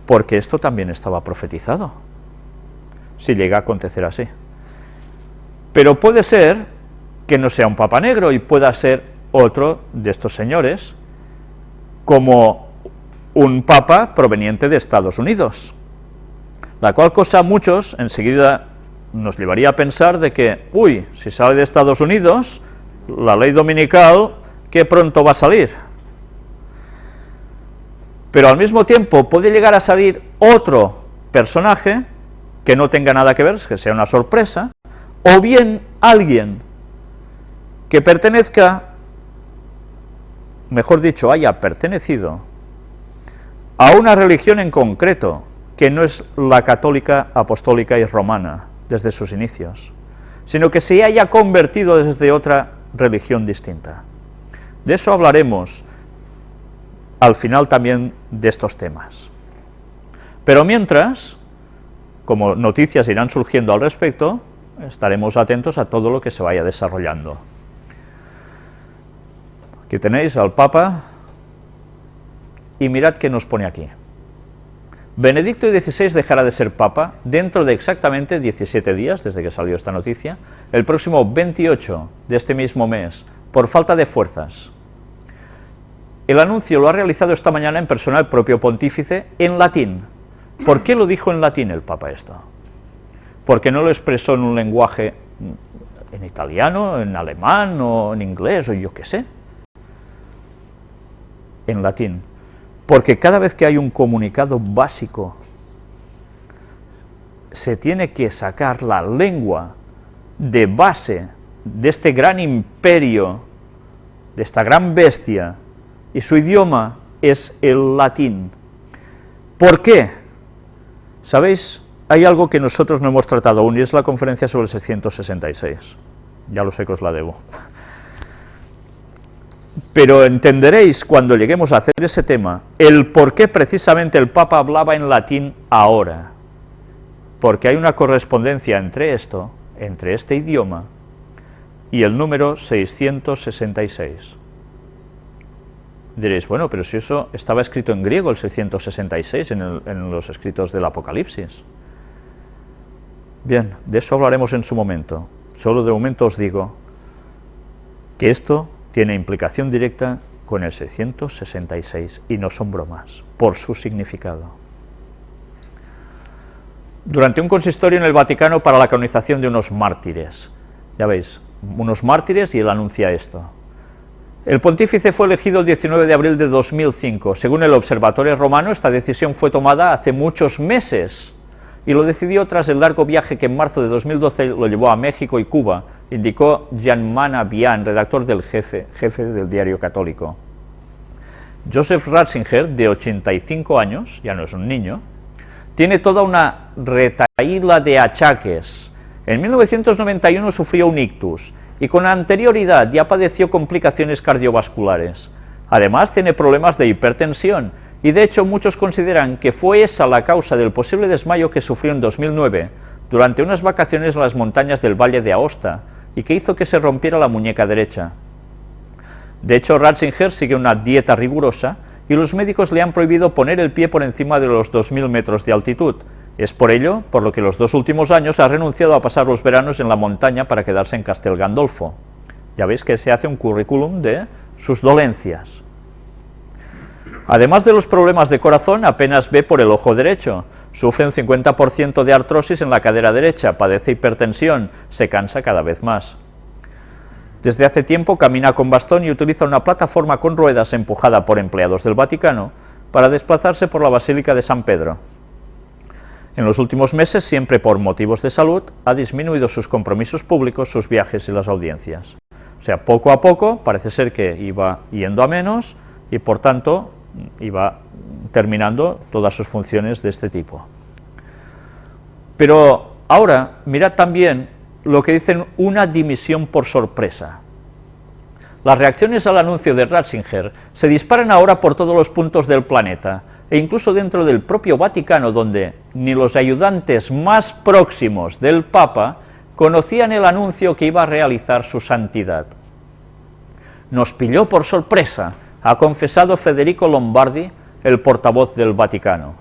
porque esto también estaba profetizado, si llega a acontecer así. Pero puede ser que no sea un papa negro y pueda ser otro de estos señores, como un papa proveniente de Estados Unidos, la cual cosa a muchos enseguida nos llevaría a pensar de que, uy, si sale de Estados Unidos, la ley dominical, que pronto va a salir. Pero al mismo tiempo puede llegar a salir otro personaje que no tenga nada que ver, que sea una sorpresa, o bien alguien que pertenezca, mejor dicho, haya pertenecido a una religión en concreto, que no es la católica, apostólica y romana desde sus inicios, sino que se haya convertido desde otra religión distinta. De eso hablaremos al final también de estos temas. Pero mientras, como noticias irán surgiendo al respecto, estaremos atentos a todo lo que se vaya desarrollando. Aquí tenéis al Papa, y mirad qué nos pone aquí. Benedicto XVI dejará de ser Papa dentro de exactamente 17 días, desde que salió esta noticia, el próximo 28 de este mismo mes, por falta de fuerzas. El anuncio lo ha realizado esta mañana en persona el propio pontífice en latín. ¿Por qué lo dijo en latín el Papa esto? ¿Porque no lo expresó en un lenguaje en italiano, en alemán o en inglés o yo qué sé? En latín. Porque cada vez que hay un comunicado básico, se tiene que sacar la lengua de base de este gran imperio, de esta gran bestia, y su idioma es el latín. ¿Por qué? ¿Sabéis? Hay algo que nosotros no hemos tratado aún, y es la conferencia sobre el 666. Ya lo sé que os la debo. Pero entenderéis cuando lleguemos a hacer ese tema, el por qué precisamente el Papa hablaba en latín ahora. Porque hay una correspondencia entre esto, entre este idioma, y el número 666. Diréis, bueno, pero si eso estaba escrito en griego, el 666, en los escritos del Apocalipsis. Bien, de eso hablaremos en su momento. Solo de momento os digo que esto tiene implicación directa con el 666, y no son bromas, por su significado. Durante un consistorio en el Vaticano para la canonización de unos mártires, ya veis, unos mártires, y él anuncia esto. El pontífice fue elegido el 19 de abril de 2005. Según el Observatorio Romano, esta decisión fue tomada hace muchos meses, y lo decidió tras el largo viaje que en marzo de 2012 lo llevó a México y Cuba, indicó Jean-Mana Vian, redactor del jefe del diario católico. Joseph Ratzinger, de 85 años, ya no es un niño, tiene toda una retahíla de achaques. En 1991 sufrió un ictus, y con anterioridad ya padeció complicaciones cardiovasculares. Además tiene problemas de hipertensión, y de hecho muchos consideran que fue esa la causa del posible desmayo que sufrió en 2009, durante unas vacaciones en las montañas del Valle de Aosta, y que hizo que se rompiera la muñeca derecha. De hecho, Ratzinger sigue una dieta rigurosa, y los médicos le han prohibido poner el pie por encima de los 2000 metros de altitud. Es por ello por lo que los 2 últimos años ha renunciado a pasar los veranos en la montaña para quedarse en Castel Gandolfo. Ya veis que se hace un currículum de sus dolencias. Además de los problemas de corazón, apenas ve por el ojo derecho, sufre un 50% de artrosis en la cadera derecha, padece hipertensión, se cansa cada vez más. Desde hace tiempo camina con bastón y utiliza una plataforma con ruedas empujada por empleados del Vaticano para desplazarse por la Basílica de San Pedro. En los últimos meses, siempre por motivos de salud, ha disminuido sus compromisos públicos, sus viajes y las audiencias. O sea, poco a poco parece ser que iba yendo a menos y por tanto iba terminando todas sus funciones de este tipo. Pero ahora, mirad también lo que dicen una dimisión por sorpresa. Las reacciones al anuncio de Ratzinger se disparan ahora por todos los puntos del planeta, e incluso dentro del propio Vaticano, donde ni los ayudantes más próximos del Papa conocían el anuncio que iba a realizar su santidad. Nos pilló por sorpresa, ha confesado Federico Lombardi, el portavoz del Vaticano,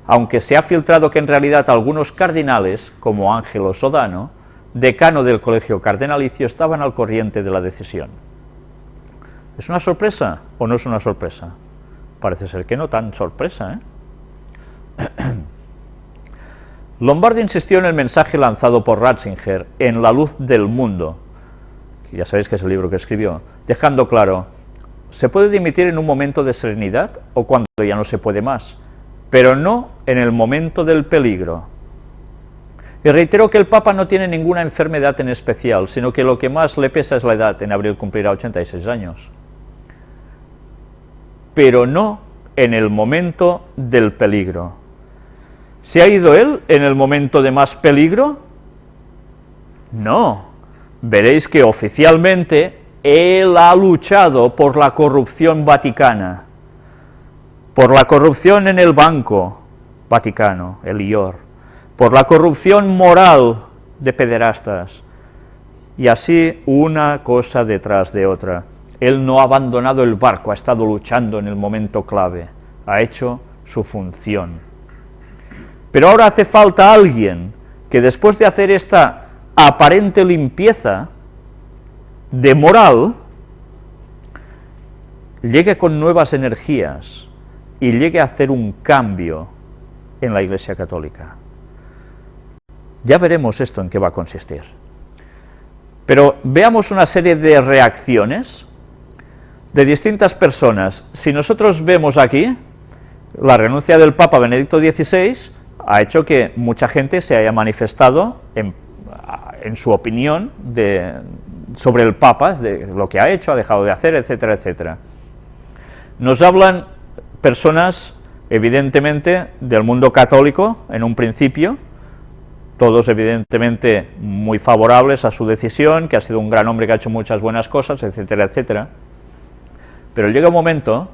aunque se ha filtrado que en realidad algunos cardinales, como Angelo Sodano, decano del Colegio Cardenalicio, estaban al corriente de la decisión. ¿Es una sorpresa o no es una sorpresa? Parece ser que no tan sorpresa, ¿eh? Lombardi insistió en el mensaje lanzado por Ratzinger en La luz del mundo, que ya sabéis que es el libro que escribió, dejando claro: se puede dimitir en un momento de serenidad o cuando ya no se puede más, pero no en el momento del peligro. Y reiteró que el Papa no tiene ninguna enfermedad en especial, sino que lo que más le pesa es la edad. En abril cumplirá 86 años. Pero no en el momento del peligro. ¿Se ha ido él en el momento de más peligro? No. Veréis que oficialmente él ha luchado por la corrupción vaticana, por la corrupción en el Banco Vaticano, el IOR, por la corrupción moral de pederastas, y así una cosa detrás de otra. Él no ha abandonado el barco, ha estado luchando en el momento clave, ha hecho su función. Pero ahora hace falta alguien que después de hacer esta aparente limpieza de moral, llegue con nuevas energías y llegue a hacer un cambio en la Iglesia Católica. Ya veremos esto en qué va a consistir. Pero veamos una serie de reacciones de distintas personas. Si nosotros vemos aquí, la renuncia del Papa Benedicto XVI ha hecho que mucha gente se haya manifestado en su opinión sobre el Papa, de lo que ha hecho, ha dejado de hacer, etcétera, etcétera. Nos hablan personas, evidentemente, del mundo católico, en un principio, todos evidentemente muy favorables a su decisión, que ha sido un gran hombre que ha hecho muchas buenas cosas, etcétera, etcétera. Pero llega un momento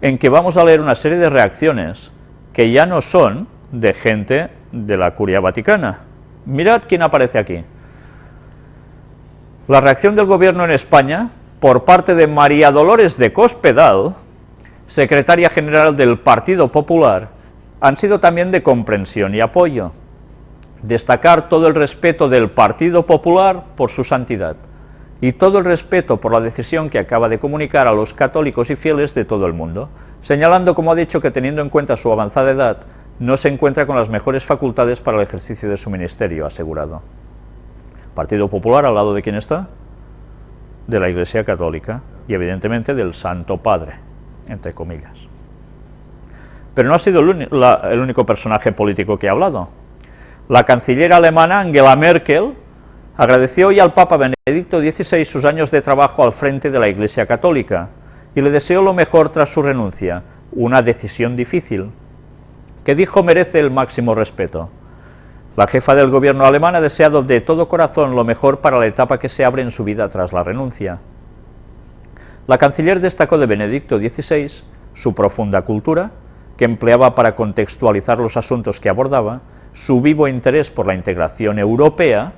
en que vamos a leer una serie de reacciones que ya no son de gente de la Curia Vaticana. Mirad quién aparece aquí. La reacción del gobierno en España, por parte de María Dolores de Cospedal, secretaria general del Partido Popular, han sido también de comprensión y apoyo. Destacar todo el respeto del Partido Popular por su santidad y todo el respeto por la decisión que acaba de comunicar a los católicos y fieles de todo el mundo, señalando, como ha dicho, que teniendo en cuenta su avanzada edad, no se encuentra con las mejores facultades para el ejercicio de su ministerio, asegurado. Partido Popular, ¿al lado de quién está? De la Iglesia Católica y evidentemente del Santo Padre, entre comillas. Pero no ha sido el único personaje político que ha hablado. La canciller alemana Angela Merkel agradeció hoy al Papa Benedicto XVI sus años de trabajo al frente de la Iglesia Católica y le deseó lo mejor tras su renuncia, una decisión difícil, que dijo merece el máximo respeto. La jefa del gobierno alemán ha deseado de todo corazón lo mejor para la etapa que se abre en su vida tras la renuncia. La canciller destacó de Benedicto XVI su profunda cultura, que empleaba para contextualizar los asuntos que abordaba, su vivo interés por la integración europea,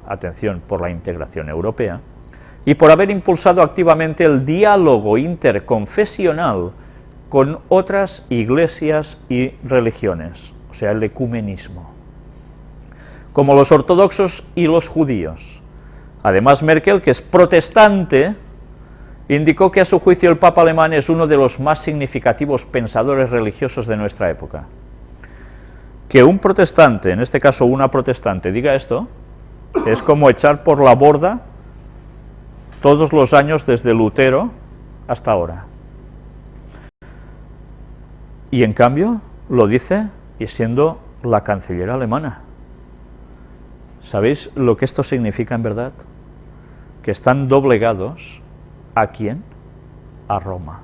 atención, por la integración europea, y por haber impulsado activamente el diálogo interconfesional con otras iglesias y religiones, o sea, el ecumenismo, como los ortodoxos y los judíos. Además, Merkel, que es protestante, indicó que a su juicio el Papa alemán es uno de los más significativos pensadores religiosos de nuestra época. Que un protestante, en este caso una protestante, diga esto, es como echar por la borda todos los años desde Lutero hasta ahora. Y en cambio lo dice y siendo la canciller alemana. ¿Sabéis lo que esto significa en verdad? Que están doblegados ¿a quién? A Roma.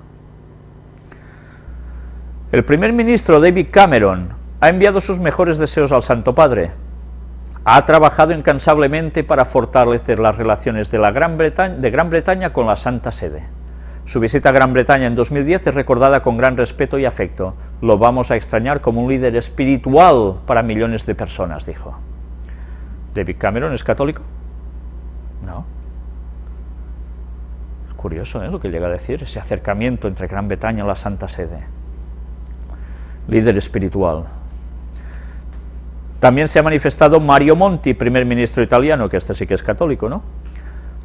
El primer ministro David Cameron ha enviado sus mejores deseos al Santo Padre. Ha trabajado incansablemente para fortalecer las relaciones de Gran Bretaña con la Santa Sede. Su visita a Gran Bretaña en 2010 es recordada con gran respeto y afecto. Lo vamos a extrañar como un líder espiritual para millones de personas, dijo. ¿David Cameron es católico? No. Es curioso, lo que llega a decir, ese acercamiento entre Gran Bretaña y la Santa Sede. Líder espiritual. También se ha manifestado Mario Monti, primer ministro italiano, que este sí que es católico, ¿no?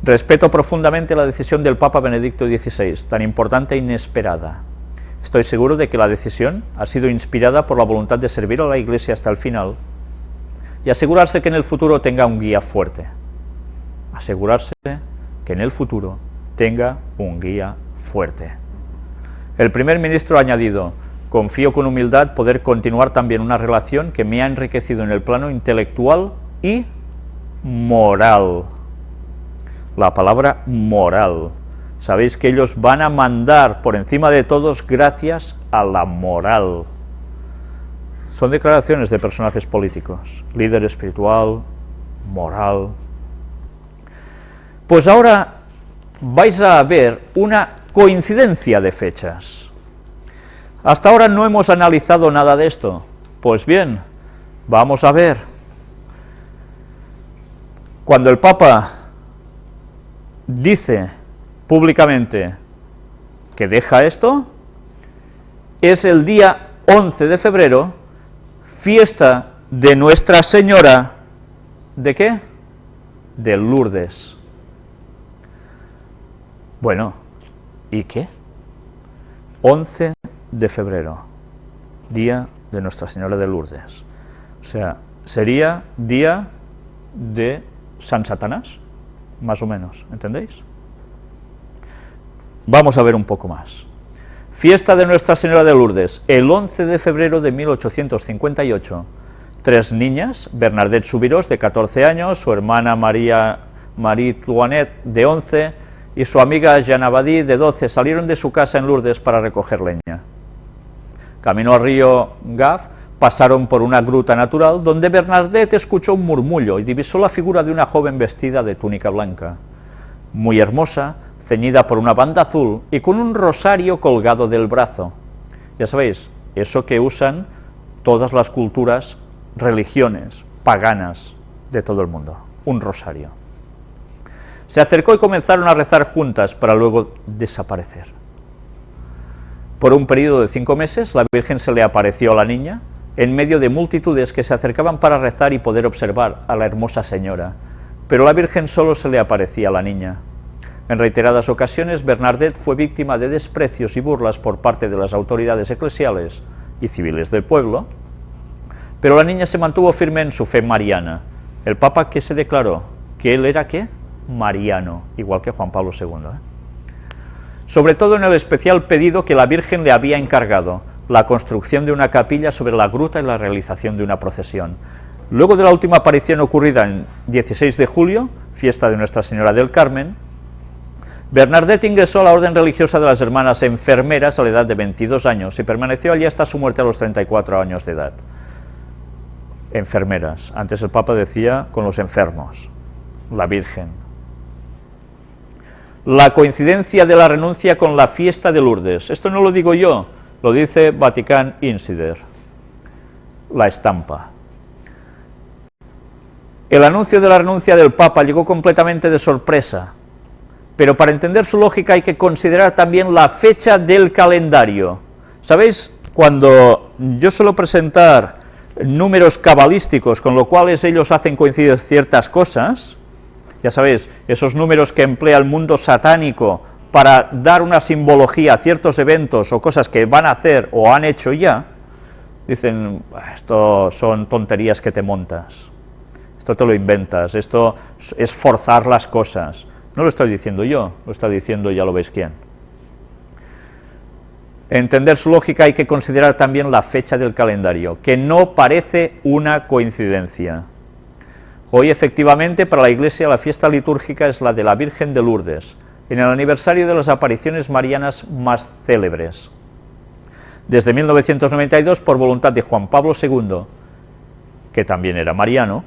Respeto profundamente la decisión del Papa Benedicto XVI, tan importante e inesperada. Estoy seguro de que la decisión ha sido inspirada por la voluntad de servir a la Iglesia hasta el final y asegurarse que en el futuro tenga un guía fuerte. Asegurarse que en el futuro tenga un guía fuerte. El primer ministro ha añadido: confío con humildad poder continuar también una relación que me ha enriquecido en el plano intelectual y moral. La palabra moral. Sabéis que ellos van a mandar por encima de todos gracias a la moral. Son declaraciones de personajes políticos, líder espiritual, moral. Pues ahora vais a ver una coincidencia de fechas. Hasta ahora no hemos analizado nada de esto. Pues bien, vamos a ver. Cuando el Papa dice públicamente que deja esto, es el día 11 de febrero, fiesta de Nuestra Señora, ¿de qué? De Lourdes. Bueno, ¿y qué? 11 de febrero, día de Nuestra Señora de Lourdes. O sea, sería día de San Satanás, más o menos, ¿entendéis? Vamos a ver un poco más. Fiesta de Nuestra Señora de Lourdes, el 11 de febrero de 1858. 3 niñas, Bernadette Subirós, de 14 años, su hermana Marie Toinette, de 11, y su amiga Jeanne Abadie, de 12, salieron de su casa en Lourdes para recoger leña. Camino al río Gave, pasaron por una gruta natural, donde Bernadette escuchó un murmullo y divisó la figura de una joven vestida de túnica blanca, muy hermosa, ceñida por una banda azul y con un rosario colgado del brazo. Ya sabéis, eso que usan todas las culturas, religiones paganas de todo el mundo, un rosario. Se acercó y comenzaron a rezar juntas para luego desaparecer. Por un periodo de 5 meses, la Virgen se le apareció a la niña en medio de multitudes que se acercaban para rezar y poder observar a la hermosa señora, pero la Virgen solo se le aparecía a la niña. En reiteradas ocasiones, Bernadette fue víctima de desprecios y burlas por parte de las autoridades eclesiales y civiles del pueblo, pero la niña se mantuvo firme en su fe mariana. El Papa que se declaró que él era, ¿qué? Mariano, igual que Juan Pablo II. Sobre todo en el especial pedido que la Virgen le había encargado, la construcción de una capilla sobre la gruta y la realización de una procesión. Luego de la última aparición ocurrida en 16 de julio, fiesta de Nuestra Señora del Carmen, Bernadette ingresó a la orden religiosa de las Hermanas Enfermeras a la edad de 22 años y permaneció allí hasta su muerte a los 34 años de edad. Enfermeras, antes el Papa decía con los enfermos, la Virgen. La coincidencia de la renuncia con la fiesta de Lourdes, esto no lo digo yo, lo dice Vatican Insider, la estampa. El anuncio de la renuncia del Papa llegó completamente de sorpresa, pero para entender su lógica hay que considerar también la fecha del calendario. ¿Sabéis? Cuando yo suelo presentar números cabalísticos con los cuales ellos hacen coincidir ciertas cosas, ya sabéis, esos números que emplea el mundo satánico para dar una simbología a ciertos eventos o cosas que van a hacer o han hecho ya, dicen, esto son tonterías que te montas, esto te lo inventas, esto es forzar las cosas. No lo estoy diciendo yo, lo está diciendo ya lo veis quién. Entender su lógica hay que considerar también la fecha del calendario, que no parece una coincidencia. Hoy efectivamente para la Iglesia la fiesta litúrgica es la de la Virgen de Lourdes, en el aniversario de las apariciones marianas más célebres. Desde 1992, por voluntad de Juan Pablo II, que también era mariano,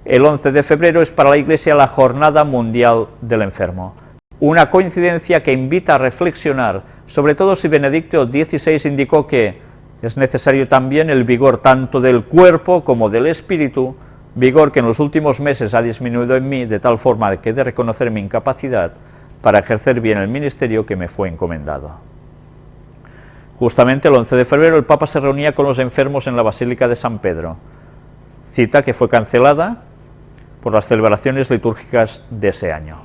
el 11 de febrero es para la Iglesia la Jornada Mundial del Enfermo. Una coincidencia que invita a reflexionar, sobre todo si Benedicto XVI indicó que es necesario también el vigor tanto del cuerpo como del espíritu, vigor que en los últimos meses ha disminuido en mí de tal forma que he de reconocer mi incapacidad para ejercer bien el ministerio que me fue encomendado. Justamente el 11 de febrero el Papa se reunía con los enfermos en la Basílica de San Pedro, cita que fue cancelada por las celebraciones litúrgicas de ese año.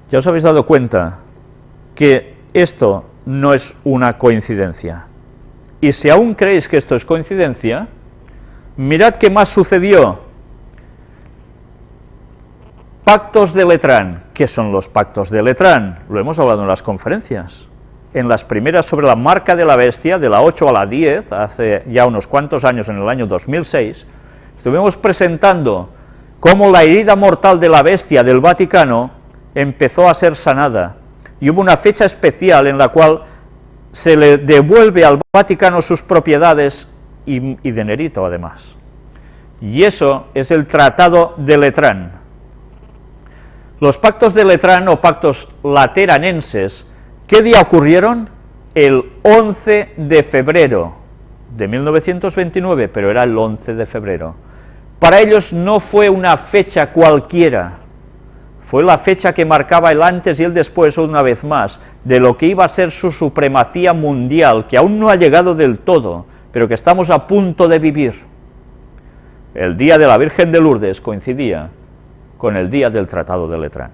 Ya os habéis dado cuenta que esto no es una coincidencia. Y si aún creéis que esto es coincidencia, mirad qué más sucedió. Pactos de Letrán. ¿Qué son los pactos de Letrán? Lo hemos hablado en las conferencias. En las primeras sobre la marca de la bestia, de la 8 a la 10, hace ya unos cuantos años, en el año 2006, estuvimos presentando cómo la herida mortal de la bestia del Vaticano empezó a ser sanada, y hubo una fecha especial en la cual se le devuelve al Vaticano sus propiedades y dinerito además. Y eso es el Tratado de Letrán. Los pactos de Letrán o pactos lateranenses, ¿qué día ocurrieron? El 11 de febrero de 1929, pero era el 11 de febrero. Para ellos no fue una fecha cualquiera, fue la fecha que marcaba el antes y el después, una vez más, de lo que iba a ser su supremacía mundial, que aún no ha llegado del todo, pero que estamos a punto de vivir. El día de la Virgen de Lourdes coincidía con el día del Tratado de Letrán.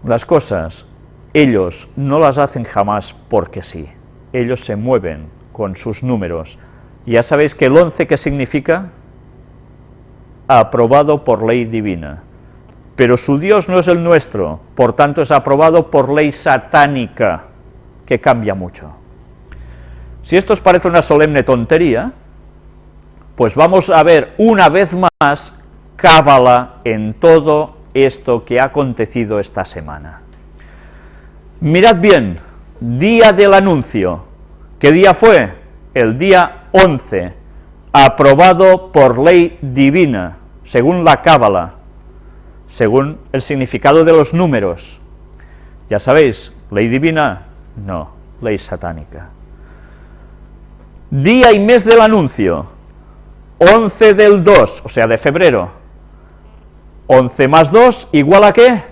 Las cosas, ellos no las hacen jamás porque sí, ellos se mueven con sus números. Ya sabéis que el 11, ¿qué significa? Aprobado por ley divina, pero su Dios no es el nuestro, por tanto es aprobado por ley satánica, que cambia mucho. Si esto os parece una solemne tontería, pues vamos a ver una vez más cábala en todo esto que ha acontecido esta semana. Mirad bien, día del anuncio, ¿qué día fue? El día 11, aprobado por ley divina, según la cábala, según el significado de los números. Ya sabéis, ley divina, no, ley satánica. Día y mes del anuncio, 11 del 2, o sea, de febrero. 11 más 2, ¿igual a qué?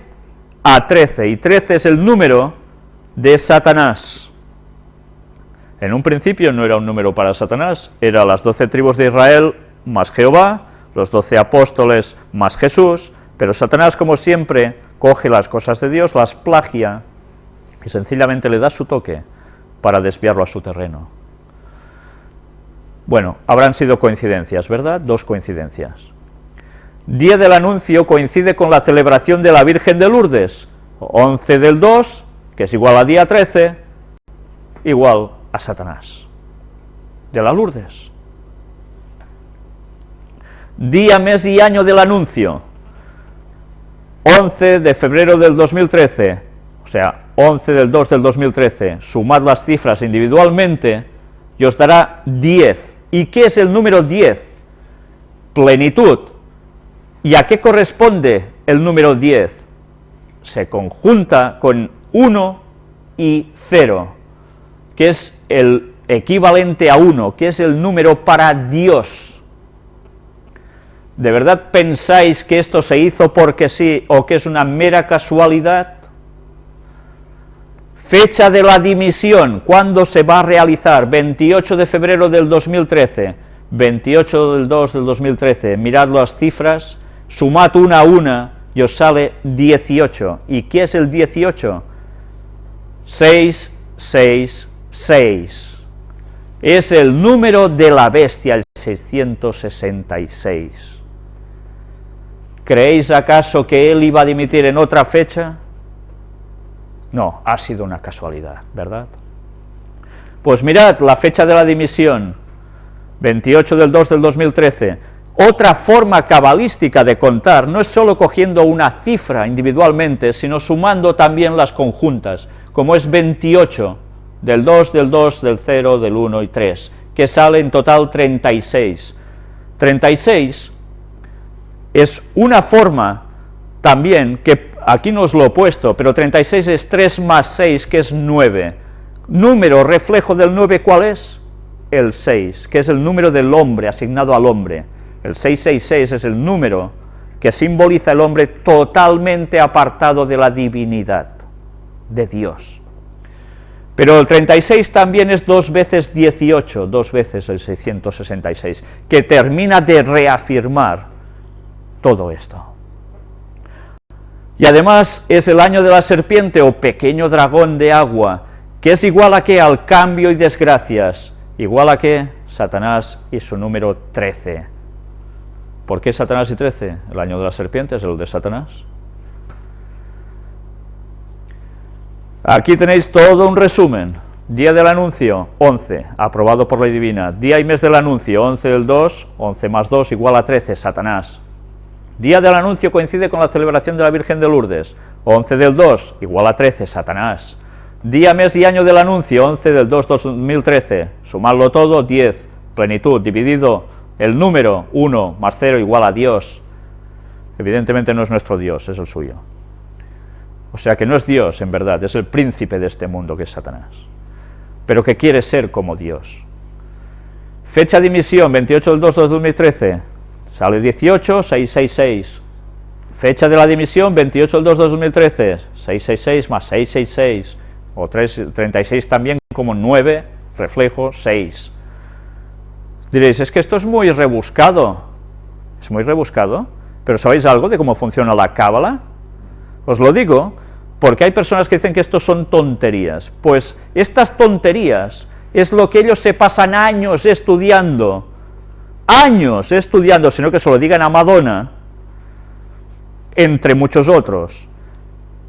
A 13, y 13 es el número de Satanás. En un principio no era un número para Satanás, era las 12 tribus de Israel más Jehová, los 12 apóstoles más Jesús, pero Satanás, como siempre, coge las cosas de Dios, las plagia, y sencillamente le da su toque para desviarlo a su terreno. Bueno, habrán sido coincidencias, ¿verdad? Dos coincidencias. Día del anuncio coincide con la celebración de la Virgen de Lourdes, 11 del 2, que es igual a día 13, igual a Satanás, de la Lourdes. Día, mes y año del anuncio, 11 de febrero del 2013, o sea, 11 del 2 del 2013, sumad las cifras individualmente y os dará 10. ¿Y qué es el número 10? Plenitud. ¿Y a qué corresponde el número 10? Se conjunta con 1 y 0, que es el equivalente a 1, que es el número para Dios. ¿De verdad pensáis que esto se hizo porque sí o que es una mera casualidad? Fecha de la dimisión, ¿cuándo se va a realizar? 28 de febrero del 2013, 28 del 2 del 2013, mirad las cifras, sumad una a una y os sale 18. ¿Y qué es el 18? 6, 6, 6. Es el número de la bestia, el 666. ¿Creéis acaso que él iba a dimitir en otra fecha? No, ha sido una casualidad, ¿verdad? Pues mirad la fecha de la dimisión, 28 del 2 del 2013. Otra forma cabalística de contar no es solo cogiendo una cifra individualmente, sino sumando también las conjuntas, como es 28 del 2, del 2, del 0, del 1 y 3, que sale en total 36. 36 es una forma también que aquí no os lo he puesto, pero 36 es 3 más 6, que es 9. Número reflejo del 9, ¿cuál es? El 6, que es el número del hombre, asignado al hombre. El 666 es el número que simboliza el hombre totalmente apartado de la divinidad, de Dios. Pero el 36 también es 2 veces 18, 2 veces el 666, que termina de reafirmar todo esto. Y además es el año de la serpiente o pequeño dragón de agua, que es igual a qué, al cambio y desgracias, igual a qué, Satanás y su número 13. ¿Por qué Satanás y 13? El año de la serpiente es el de Satanás. Aquí tenéis todo un resumen. Día del anuncio, 11, aprobado por ley divina. Día y mes del anuncio, 11 del 2, 11 más 2 igual a 13, Satanás. Día del anuncio coincide con la celebración de la Virgen de Lourdes, 11 del 2 igual a 13, Satanás. Día, mes y año del anuncio, 11 del 2, 2013, sumarlo todo, 10, plenitud, dividido el número, 1 más 0 igual a Dios. Evidentemente no es nuestro Dios, es el suyo. O sea que no es Dios en verdad, es el príncipe de este mundo que es Satanás, pero que quiere ser como Dios. Fecha de emisión, 28 del 2 de 2013, sale 18, 666. Fecha de la dimisión, 28 del 2 de 2013, 666 más 666, o 36 también, como 9, reflejo, 6. Diréis, es que esto es muy rebuscado. Es muy rebuscado, pero ¿sabéis algo de cómo funciona la cábala? Os lo digo porque hay personas que dicen que esto son tonterías. Pues estas tonterías es lo que ellos se pasan años estudiando, sino que se lo digan a Madonna, entre muchos otros,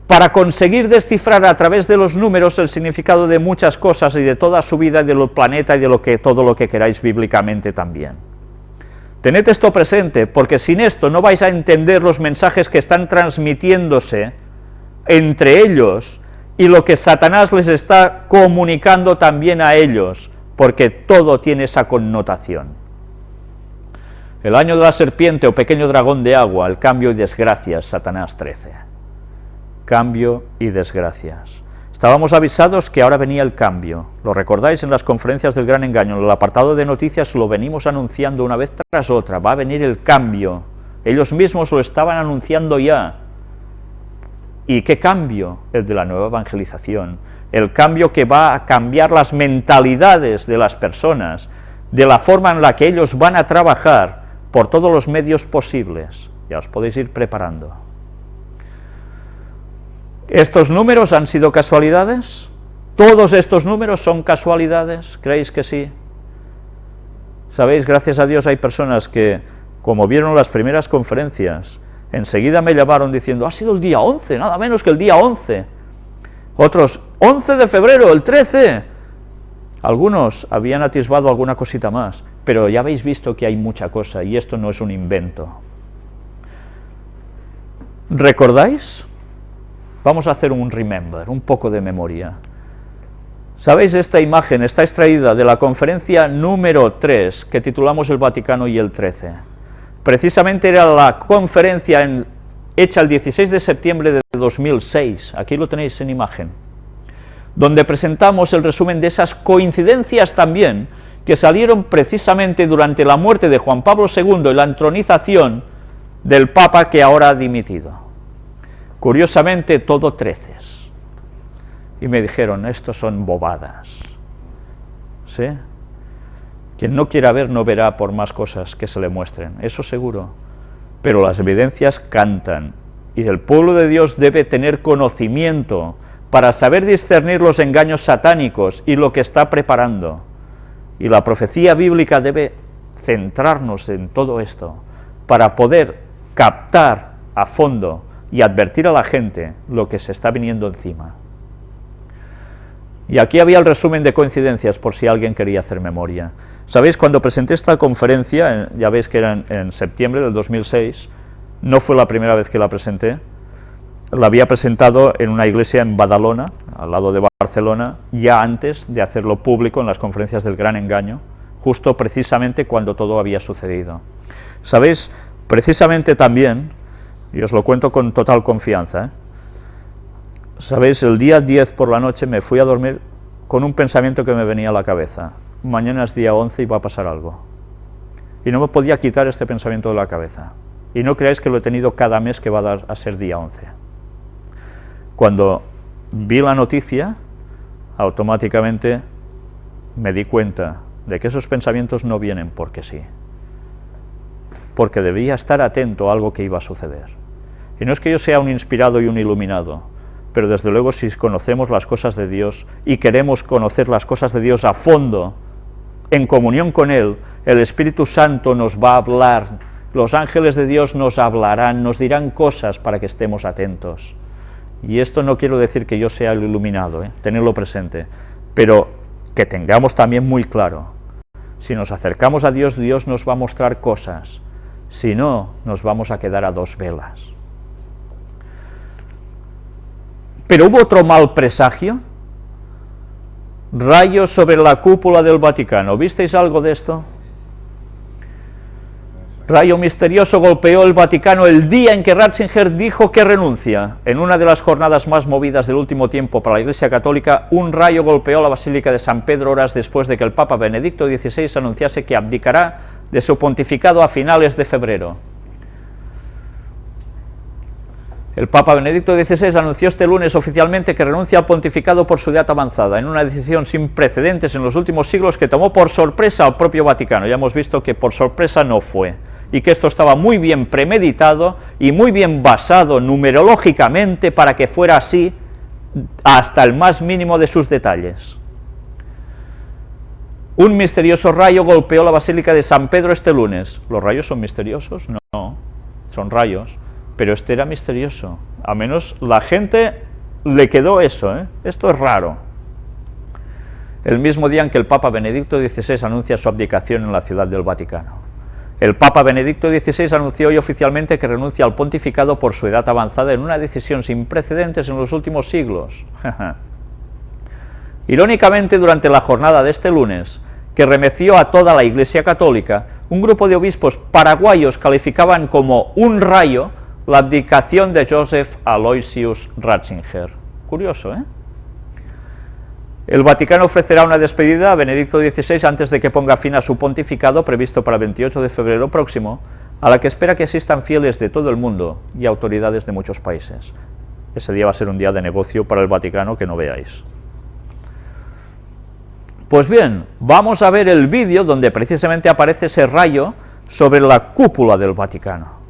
para conseguir descifrar a través de los números el significado de muchas cosas y de toda su vida, y del planeta y de todo lo que queráis bíblicamente también. Tened esto presente, porque sin esto no vais a entender los mensajes que están transmitiéndose entre ellos y lo que Satanás les está comunicando también a ellos, porque todo tiene esa connotación. El año de la serpiente o pequeño dragón de agua, el cambio y desgracias, Satanás 13. Cambio y desgracias. Estábamos avisados que ahora venía el cambio. ¿Lo recordáis en las conferencias del Gran Engaño? En el apartado de noticias lo venimos anunciando una vez tras otra. Va a venir el cambio. Ellos mismos lo estaban anunciando ya. ¿Y qué cambio? El de la nueva evangelización. El cambio que va a cambiar las mentalidades de las personas, de la forma en la que ellos van a trabajar por todos los medios posibles. Ya os podéis ir preparando. ¿Estos números han sido casualidades? ¿Todos estos números son casualidades? ¿Creéis que sí? Sabéis, gracias a Dios hay personas que, como vieron las primeras conferencias, enseguida me llamaron diciendo, ha sido el día 11, nada menos que el día 11. Otros, 11 de febrero, el 13. Algunos habían atisbado alguna cosita más, pero ya habéis visto que hay mucha cosa, y esto no es un invento. ¿Recordáis? Vamos a hacer un remember, un poco de memoria. ¿Sabéis? Esta imagen está extraída de la conferencia número 3, que titulamos El Vaticano y el 13. Precisamente era la conferencia hecha el 16 de septiembre de 2006, aquí lo tenéis en imagen, donde presentamos el resumen de esas coincidencias también, que salieron precisamente durante la muerte de Juan Pablo II y la entronización del Papa que ahora ha dimitido. Curiosamente, todo 13. Y me dijeron, estos son bobadas. ¿Sí? Quien no quiera ver, no verá por más cosas que se le muestren, eso seguro. Pero las evidencias cantan, y el pueblo de Dios debe tener conocimiento para saber discernir los engaños satánicos y lo que está preparando. Y la profecía bíblica debe centrarnos en todo esto, para poder captar a fondo y advertir a la gente lo que se está viniendo encima. Y aquí había el resumen de coincidencias, por si alguien quería hacer memoria. ¿Sabéis? Cuando presenté esta conferencia, ya veis que era en septiembre del 2006, no fue la primera vez que la presenté, la había presentado en una iglesia en Badalona, al lado de Barcelona, ya antes de hacerlo público en las conferencias del Gran Engaño, justo precisamente cuando todo había sucedido. ¿Sabéis? Precisamente también, y os lo cuento con total confianza, ¿sabéis? El día 10 por la noche me fui a dormir con un pensamiento que me venía a la cabeza. Mañana es día 11 y va a pasar algo. Y no me podía quitar este pensamiento de la cabeza. Y no creáis que lo he tenido cada mes que va a ser día 11. Cuando vi la noticia, automáticamente me di cuenta de que esos pensamientos no vienen porque sí. Porque debía estar atento a algo que iba a suceder. Y no es que yo sea un inspirado y un iluminado, pero desde luego si conocemos las cosas de Dios y queremos conocer las cosas de Dios a fondo, en comunión con Él, el Espíritu Santo nos va a hablar, los ángeles de Dios nos hablarán, nos dirán cosas para que estemos atentos. Y esto no quiero decir que yo sea el iluminado, tenedlo presente, pero que tengamos también muy claro, si nos acercamos a Dios, Dios nos va a mostrar cosas, si no, nos vamos a quedar a dos velas. Pero hubo otro mal presagio, rayos sobre la cúpula del Vaticano. ¿Visteis algo de esto? rayo misterioso golpeó el Vaticano el día en que Ratzinger dijo que renuncia. En una de las jornadas más movidas del último tiempo para la Iglesia Católica, un rayo golpeó la Basílica de San Pedro horas después de que el Papa Benedicto XVI anunciase que abdicará de su pontificado a finales de febrero. El Papa Benedicto XVI anunció este lunes oficialmente que renuncia al pontificado por su edad avanzada, en una decisión sin precedentes en los últimos siglos que tomó por sorpresa al propio Vaticano. Ya hemos visto que por sorpresa no fue, y que esto estaba muy bien premeditado y muy bien basado numerológicamente para que fuera así hasta el más mínimo de sus detalles. Un misterioso rayo golpeó la Basílica de San Pedro este lunes. ¿Los rayos son misteriosos? No, son rayos. Pero este era misterioso, a menos la gente le quedó eso, Esto es raro. El mismo día en que el Papa Benedicto XVI anuncia su abdicación en la Ciudad del Vaticano. El Papa Benedicto XVI anunció hoy oficialmente que renuncia al pontificado por su edad avanzada en una decisión sin precedentes en los últimos siglos. Irónicamente, durante la jornada de este lunes, que remeció a toda la Iglesia Católica, un grupo de obispos paraguayos calificaban como un rayo la abdicación de Joseph Aloysius Ratzinger. Curioso, El Vaticano ofrecerá una despedida a Benedicto XVI antes de que ponga fin a su pontificado previsto para el 28 de febrero próximo, a la que espera que asistan fieles de todo el mundo y autoridades de muchos países. Ese día va a ser un día de negocio para el Vaticano que no veáis. Pues bien, vamos a ver el vídeo donde precisamente aparece ese rayo sobre la cúpula del Vaticano.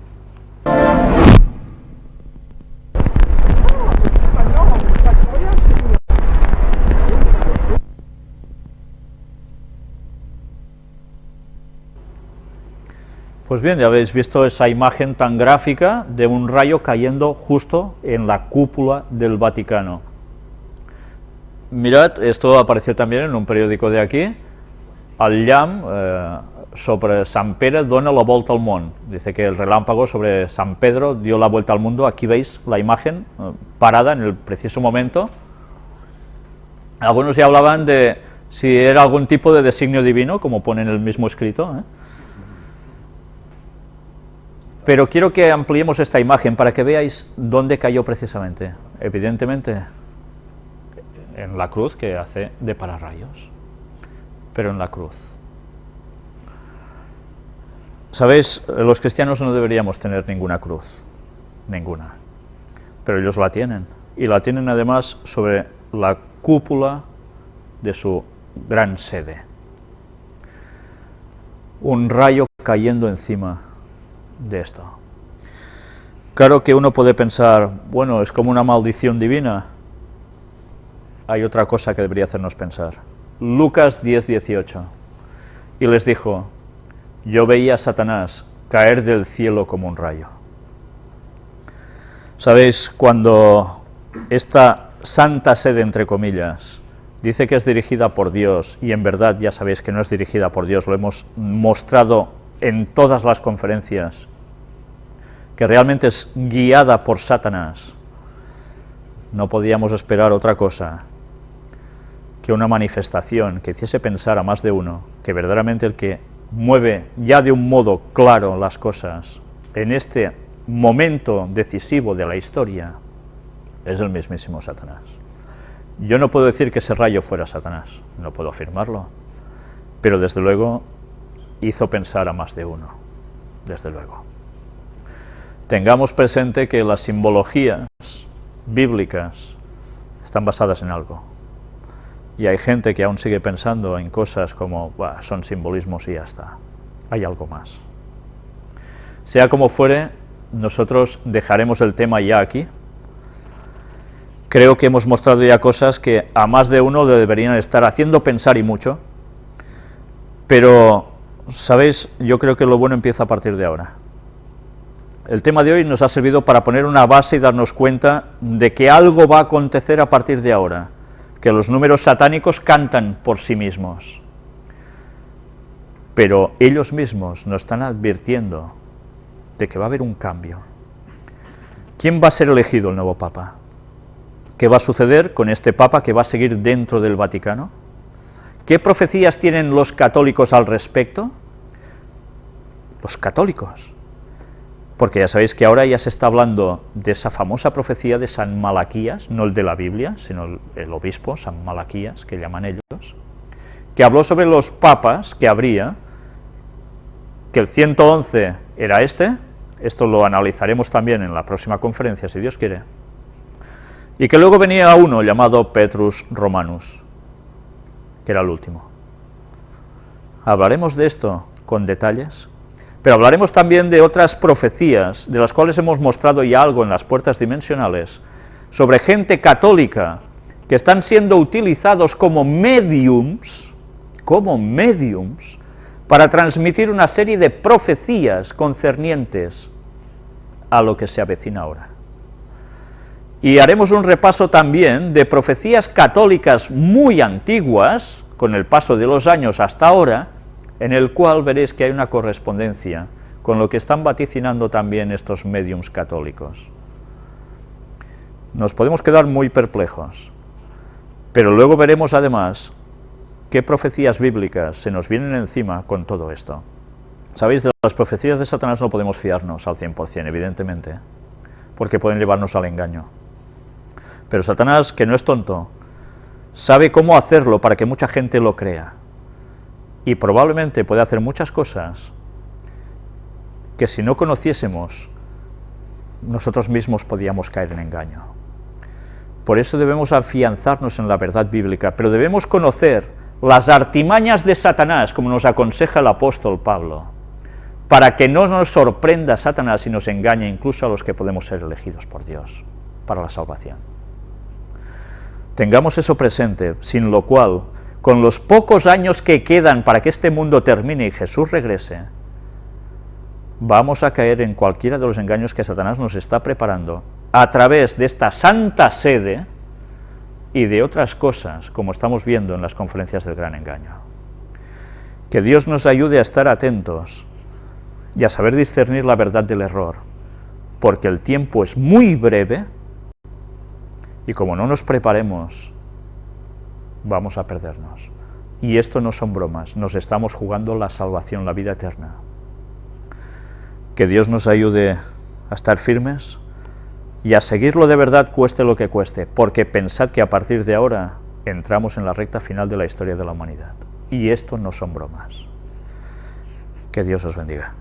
Pues bien, ya habéis visto esa imagen tan gráfica de un rayo cayendo justo en la cúpula del Vaticano. Mirad, esto apareció también en un periódico de aquí. El llamp sobre Sant Pere dona la volta al món. Dice que el relámpago sobre San Pedro dio la vuelta al mundo. Aquí veis la imagen parada en el preciso momento. Algunos ya hablaban de si era algún tipo de designio divino, como pone en el mismo escrito, Pero quiero que ampliemos esta imagen para que veáis dónde cayó precisamente. Evidentemente, en la cruz que hace de pararrayos, pero en la cruz. Sabéis, los cristianos no deberíamos tener ninguna cruz, ninguna, pero ellos la tienen, y la tienen además sobre la cúpula de su gran sede. Un rayo cayendo encima de esto. Claro que uno puede pensar, bueno, es como una maldición divina. Hay otra cosa que debería hacernos pensar. Lucas 10:18. Y les dijo: yo veía a Satanás caer del cielo como un rayo. ¿Sabéis? Cuando esta santa sede, entre comillas, dice que es dirigida por Dios, y en verdad ya sabéis que no es dirigida por Dios, lo hemos mostrado en todas las conferencias, que realmente es guiada por Satanás, no podíamos esperar otra cosa que una manifestación que hiciese pensar a más de uno que verdaderamente el que mueve ya de un modo claro las cosas en este momento decisivo de la historia es el mismísimo Satanás. Yo no puedo decir que ese rayo fuera Satanás, no puedo afirmarlo, pero desde luego hizo pensar a más de uno, desde luego. Tengamos presente que las simbologías bíblicas están basadas en algo, y hay gente que aún sigue pensando en cosas como, son simbolismos y ya está. Hay algo más. Sea como fuere, nosotros dejaremos el tema ya aquí. Creo que hemos mostrado ya cosas que a más de uno le deberían estar haciendo pensar y mucho, pero, ¿sabéis? Yo creo que lo bueno empieza a partir de ahora. El tema de hoy nos ha servido para poner una base y darnos cuenta de que algo va a acontecer a partir de ahora, que los números satánicos cantan por sí mismos, pero ellos mismos nos están advirtiendo de que va a haber un cambio. ¿Quién va a ser elegido el nuevo Papa? ¿Qué va a suceder con este Papa que va a seguir dentro del Vaticano? ¿Qué profecías tienen los católicos al respecto? los católicos. Porque ya sabéis que ahora ya se está hablando de esa famosa profecía de San Malaquías, no el de la Biblia, sino el obispo, San Malaquías, que llaman ellos, que habló sobre los papas que habría, que el 111 era esto lo analizaremos también en la próxima conferencia, si Dios quiere, y que luego venía uno llamado Petrus Romanus, que era el último. Hablaremos de esto con detalles, pero hablaremos también de otras profecías, de las cuales hemos mostrado ya algo en las puertas dimensionales, sobre gente católica que están siendo utilizados como mediums, para transmitir una serie de profecías concernientes a lo que se avecina ahora. Y haremos un repaso también de profecías católicas muy antiguas, con el paso de los años hasta ahora, en el cual veréis que hay una correspondencia con lo que están vaticinando también estos médiums católicos. Nos podemos quedar muy perplejos, pero luego veremos además qué profecías bíblicas se nos vienen encima con todo esto. Sabéis, de las profecías de Satanás no podemos fiarnos al 100%, evidentemente, porque pueden llevarnos al engaño. Pero Satanás, que no es tonto, sabe cómo hacerlo para que mucha gente lo crea. Y probablemente puede hacer muchas cosas que si no conociésemos, nosotros mismos podíamos caer en engaño. Por eso debemos afianzarnos en la verdad bíblica, pero debemos conocer las artimañas de Satanás, como nos aconseja el apóstol Pablo, para que no nos sorprenda Satanás y nos engañe incluso a los que podemos ser elegidos por Dios para la salvación. Tengamos eso presente, sin lo cual, con los pocos años que quedan para que este mundo termine y Jesús regrese, vamos a caer en cualquiera de los engaños que Satanás nos está preparando a través de esta santa sede y de otras cosas, como estamos viendo en las conferencias del gran engaño. Que Dios nos ayude a estar atentos y a saber discernir la verdad del error, porque el tiempo es muy breve y como no nos preparemos, vamos a perdernos. Y esto no son bromas, nos estamos jugando la salvación, la vida eterna. Que Dios nos ayude a estar firmes y a seguirlo de verdad, cueste lo que cueste, porque pensad que a partir de ahora entramos en la recta final de la historia de la humanidad. Y esto no son bromas. Que Dios os bendiga.